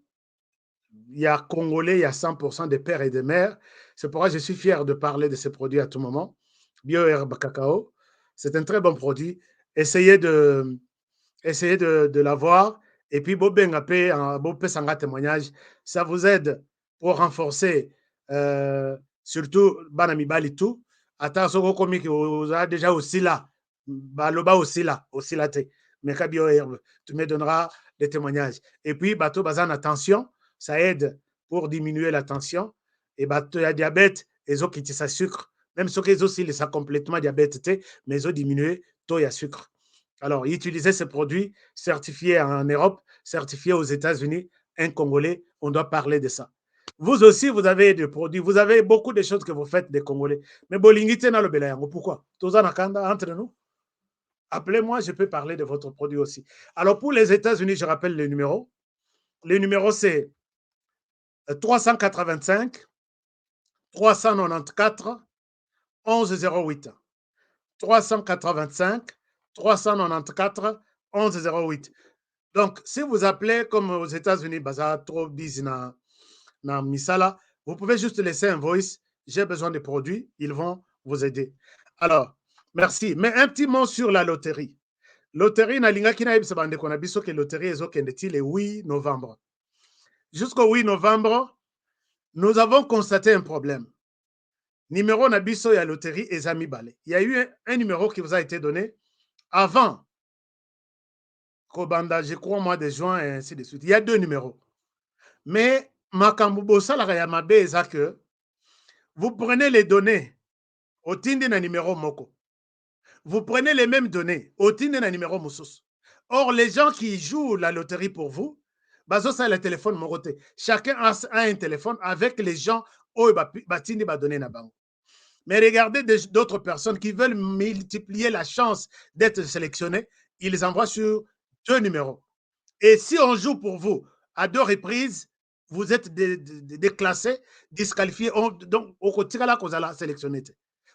il y a congolais, il y a 100% de pères et de mères. C'est pourquoi je suis fier de parler de ce produit à tout moment. Bio Herbs Cacao, c'est un très bon produit. Essayez de essayez de l'avoir. Et puis, un témoignage, ça vous aide pour renforcer, surtout Banami Bali tout. Attends, ce que vous avez déjà aussi là. Baloba aussi là te. Mais tu me donneras des témoignages. Et puis, bateau bazan attention, ça aide pour diminuer la tension. Et bateau, il y a diabète, ils ont quitté sa sucre. Même ceux qui ont aussi ça complètement diabète, mais ils ont diminué, taux il y a sucre. Alors, utiliser ce produit certifié en Europe, certifié aux États-Unis, un Congolais, on doit parler de ça. Vous aussi, vous avez des produits, vous avez beaucoup de choses que vous faites des Congolais. Mais Bolingite na le Belayango, pourquoi? Entre nous. Appelez-moi, je peux parler de votre produit aussi. Alors, pour les États-Unis, je rappelle le numéro. Le numéro, c'est 385 394 1108. 385 394 1108. Donc, si vous appelez comme aux États-Unis, trop busy na misala, vous pouvez juste laisser un voice. J'ai besoin de produits, ils vont vous aider. Alors, merci. Mais un petit mot sur la loterie. Loterie, na linga kina yebisa bande kona biso ke loterie ezokendeti le 8 novembre. Jusqu'au 8 novembre, nous avons constaté un problème. Numéro Nabiso et la loterie Ezami Balé. Il y a eu un numéro qui vous a été donné avant Kobanda, je crois, au mois de juin et ainsi de suite. Il y a 2 numéros. Mais Makambubo Salarayamabe est que vous prenez les données au tinde na numéro Moko. Vous prenez les mêmes données au tinde na numéro Moussous. Or, les gens qui jouent la loterie pour vous, bazo ça le téléphone Moroté. Chacun a un téléphone avec les gens où batini ba donner na bango. Mais regardez d'autres personnes qui veulent multiplier la chance d'être sélectionnés, ils les envoient sur 2 numéros. Et si on joue pour vous à 2 reprises, vous êtes déclassé, disqualifié. Donc, au quotidien, là, vous allez sélectionner.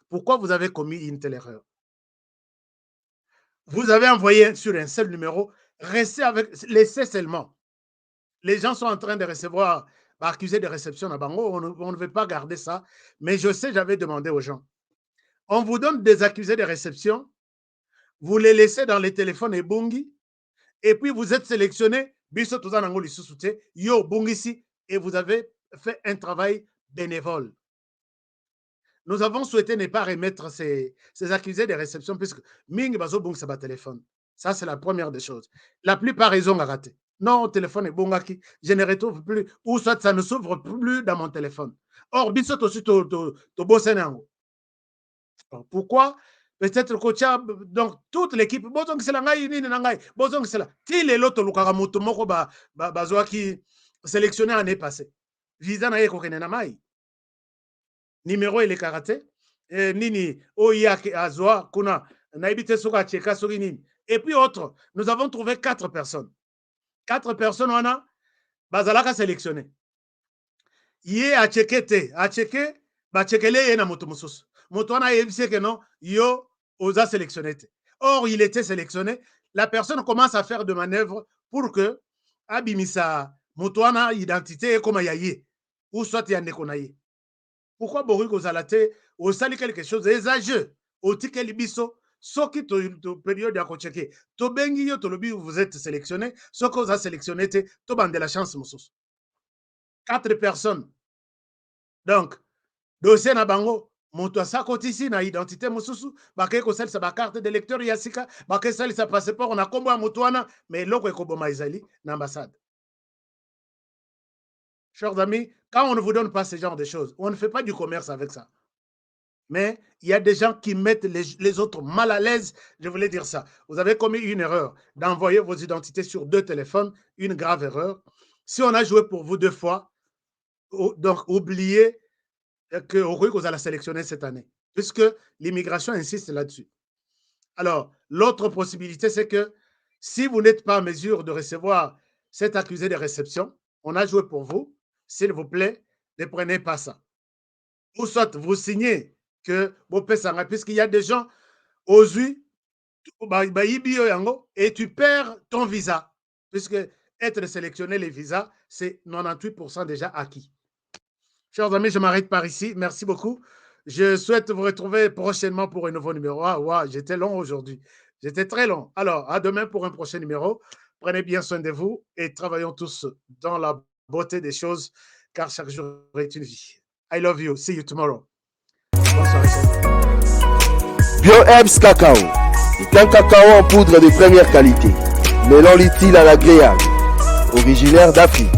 Pourquoi vous avez commis une telle erreur? Vous avez envoyé sur un seul numéro, laissez seulement. Les gens sont en train de recevoir, accusés de réception à Bango, on ne veut pas garder ça. Mais je sais, j'avais demandé aux gens. On vous donne des accusés de réception, vous les laissez dans les téléphones et bungi, et puis vous êtes sélectionné, et vous avez fait un travail bénévole. Nous avons souhaité ne pas remettre ces accusés de réception, puisque Ming Bazo Bung Saba téléphone. Ça, c'est la première des choses. La plupart, ils ont raté. Non, le téléphone est bongaki, je ne retrouve plus, ou soit ça ne s'ouvre plus dans mon téléphone. Or, Bissot aussi, to bossenango. Pourquoi? Peut-être que donc toute l'équipe, bozong c'est la ngai nini na ngai, bozong c'est la. Ti le loto lukaka moto moko bazwa ki sélectionné l'année passée. Visa na yeko kene na mai. Numéro il est karaté. Nini oya azwa kuna na ibite soka cheka soki nini. Et puis autre, nous avons trouvé 4 personnes. 4 personnes on a bazalaka sélectionné. Yé a checké a checké ba checkele ye na moto mususu. Moto wana yebise que non yo osa sélectionné. Or, il était sélectionné. La personne commence à faire de manœuvres pour que abimisa motoana identité comme yaye ou soit yande konaye. Pourquoi Borik Ozalate au sali quelque chose exagéré au ticket libiso soki to période à kocheke to bengi yo to lobi vous êtes sélectionné ce que vous avez sélectionné to bande la chance mususu 4 personnes donc dossier na bango moto asakoti ici na identité mususu bakay ko salisa ba carte de lecteur yasika bakay salisa passeport na kombo ya moto wana mais loko ekoboma ezali na ambassade. Chers amis, quand on ne vous donne pas ce genre de choses, on ne fait pas du commerce avec ça. Mais il y a des gens qui mettent les autres mal à l'aise, je voulais dire ça. Vous avez commis une erreur d'envoyer vos identités sur 2 téléphones, une grave erreur. Si on a joué pour vous 2 fois, donc oubliez que vous allez sélectionner cette année, puisque l'immigration insiste là-dessus. Alors, l'autre possibilité, c'est que si vous n'êtes pas en mesure de recevoir cet accusé de réception, on a joué pour vous, s'il vous plaît, ne prenez pas ça. Ou soit vous signez que vous payez ça, puisqu'il y a des gens aux yeux, et tu perds ton visa, puisque être sélectionné, les visas, c'est 98% déjà acquis. Chers amis, je m'arrête par ici. Merci beaucoup. Je souhaite vous retrouver prochainement pour un nouveau numéro. Ah, ouais, j'étais long aujourd'hui. J'étais très long. Alors, à demain pour un prochain numéro. Prenez bien soin de vous et travaillons tous dans la beauté des choses, car chaque jour est une vie. I love you. See you tomorrow. Bonsoir. BioHerbs Cacao est un cacao en poudre de première qualité, mêlant l'utile à l'agréable, originaire d'Afrique.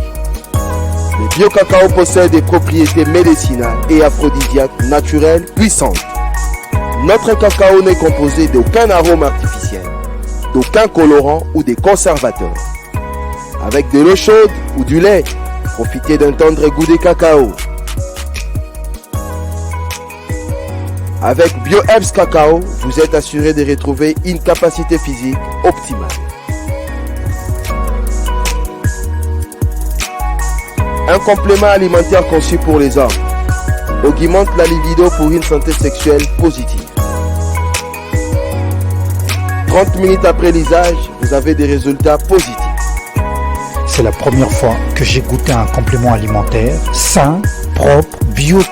Le bio-cacao possède des propriétés médicinales et aphrodisiaques naturelles puissantes. Notre cacao n'est composé d'aucun arôme artificiel, d'aucun colorant ou des conservateurs. Avec de l'eau chaude ou du lait, profitez d'un tendre goût de cacao. Avec BioHerbs Cacao, vous êtes assuré de retrouver une capacité physique optimale. Un complément alimentaire conçu pour les hommes augmente la libido pour une santé sexuelle positive. 30 minutes après l'usage, vous avez des résultats positifs. C'est la première fois que j'ai goûté un complément alimentaire sain, propre, bio,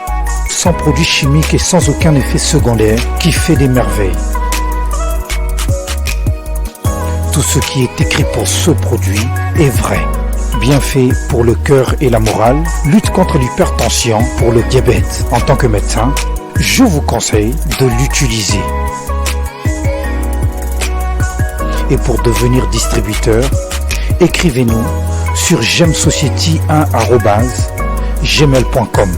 sans produits chimiques et sans aucun effet secondaire qui fait des merveilles. Tout ce qui est écrit pour ce produit est vrai. Bienfait pour le cœur et la morale, lutte contre l'hypertension, pour le diabète. En tant que médecin, je vous conseille de l'utiliser. Et pour devenir distributeur, écrivez-nous sur gemsociety1@gmail.com.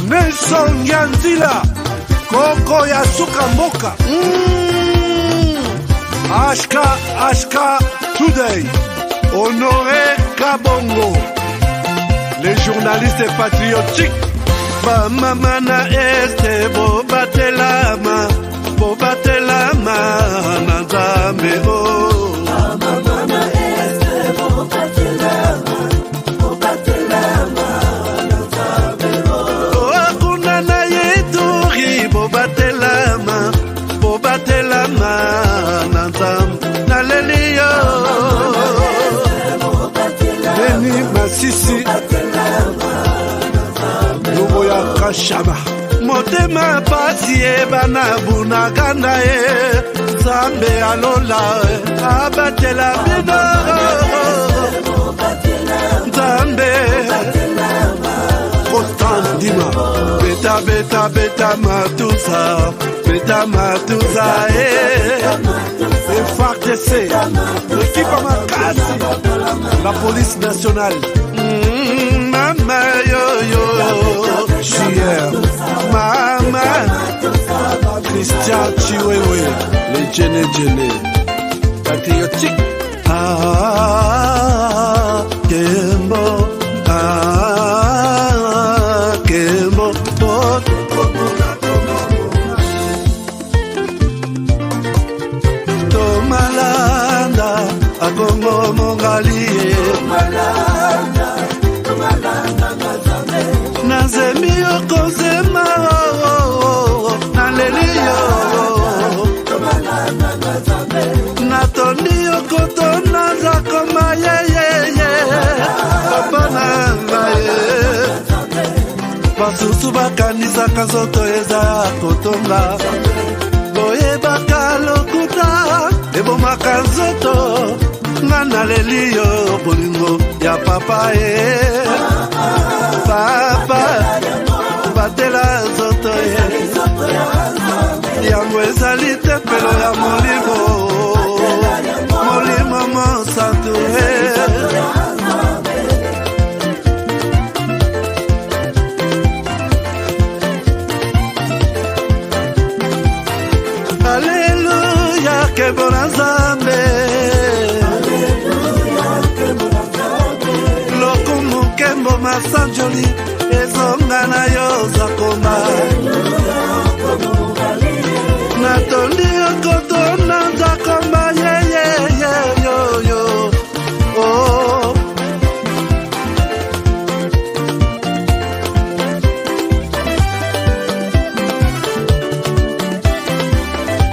Nelson Yanzila, Koko ya Suka Moka. Ashka Today, Honoré Kabongo, les journalistes patriotiques. Bamamana este bobatelama nanzambe o. Bamamana este bobatelama nanzambe o. Kuna na yeturi bobatelama nanzambe naleliyo. Beni Masisi Luboya Kashama Motema pasi bana bunaganda Zambe alola abatela bino Zambe Constant Dima Beta matusa FARDC l'équipe à Makassi la police nationale Mama yo JR Mama Christian Chiwewe les Djene patriotique Kembo Tomala koto naza koma yeyeye papa na ngai basusu bakanisaka nzoto eza kotonga boyebaka lokuta ebomaka nzoto nga naleli yo bolingo ya papa papa batela nzoto yango ezali tempelo ya molimo molimo mosantu Alléluia, que bon ensemble. Lokumu kembo masanjoli, ezonga na yo zakoma. Natondi okoto na zakoma, yo. Oh.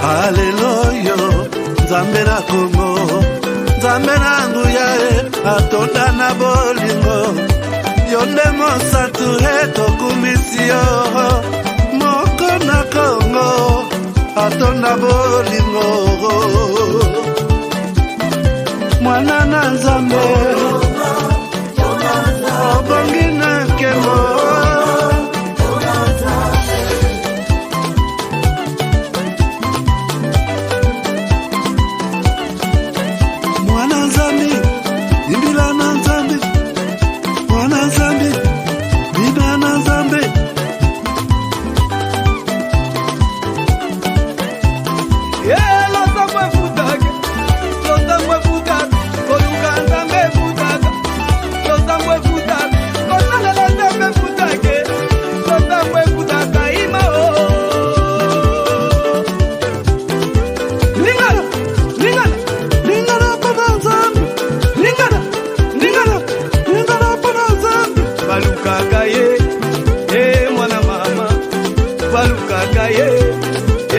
Haleluya, Nzambe na Kongo, Nzambe na nguya atonda na bolingo, yonde mosatu etokumisi yo, moko na Kongo, atonda bolingo, mwana na Nzambe.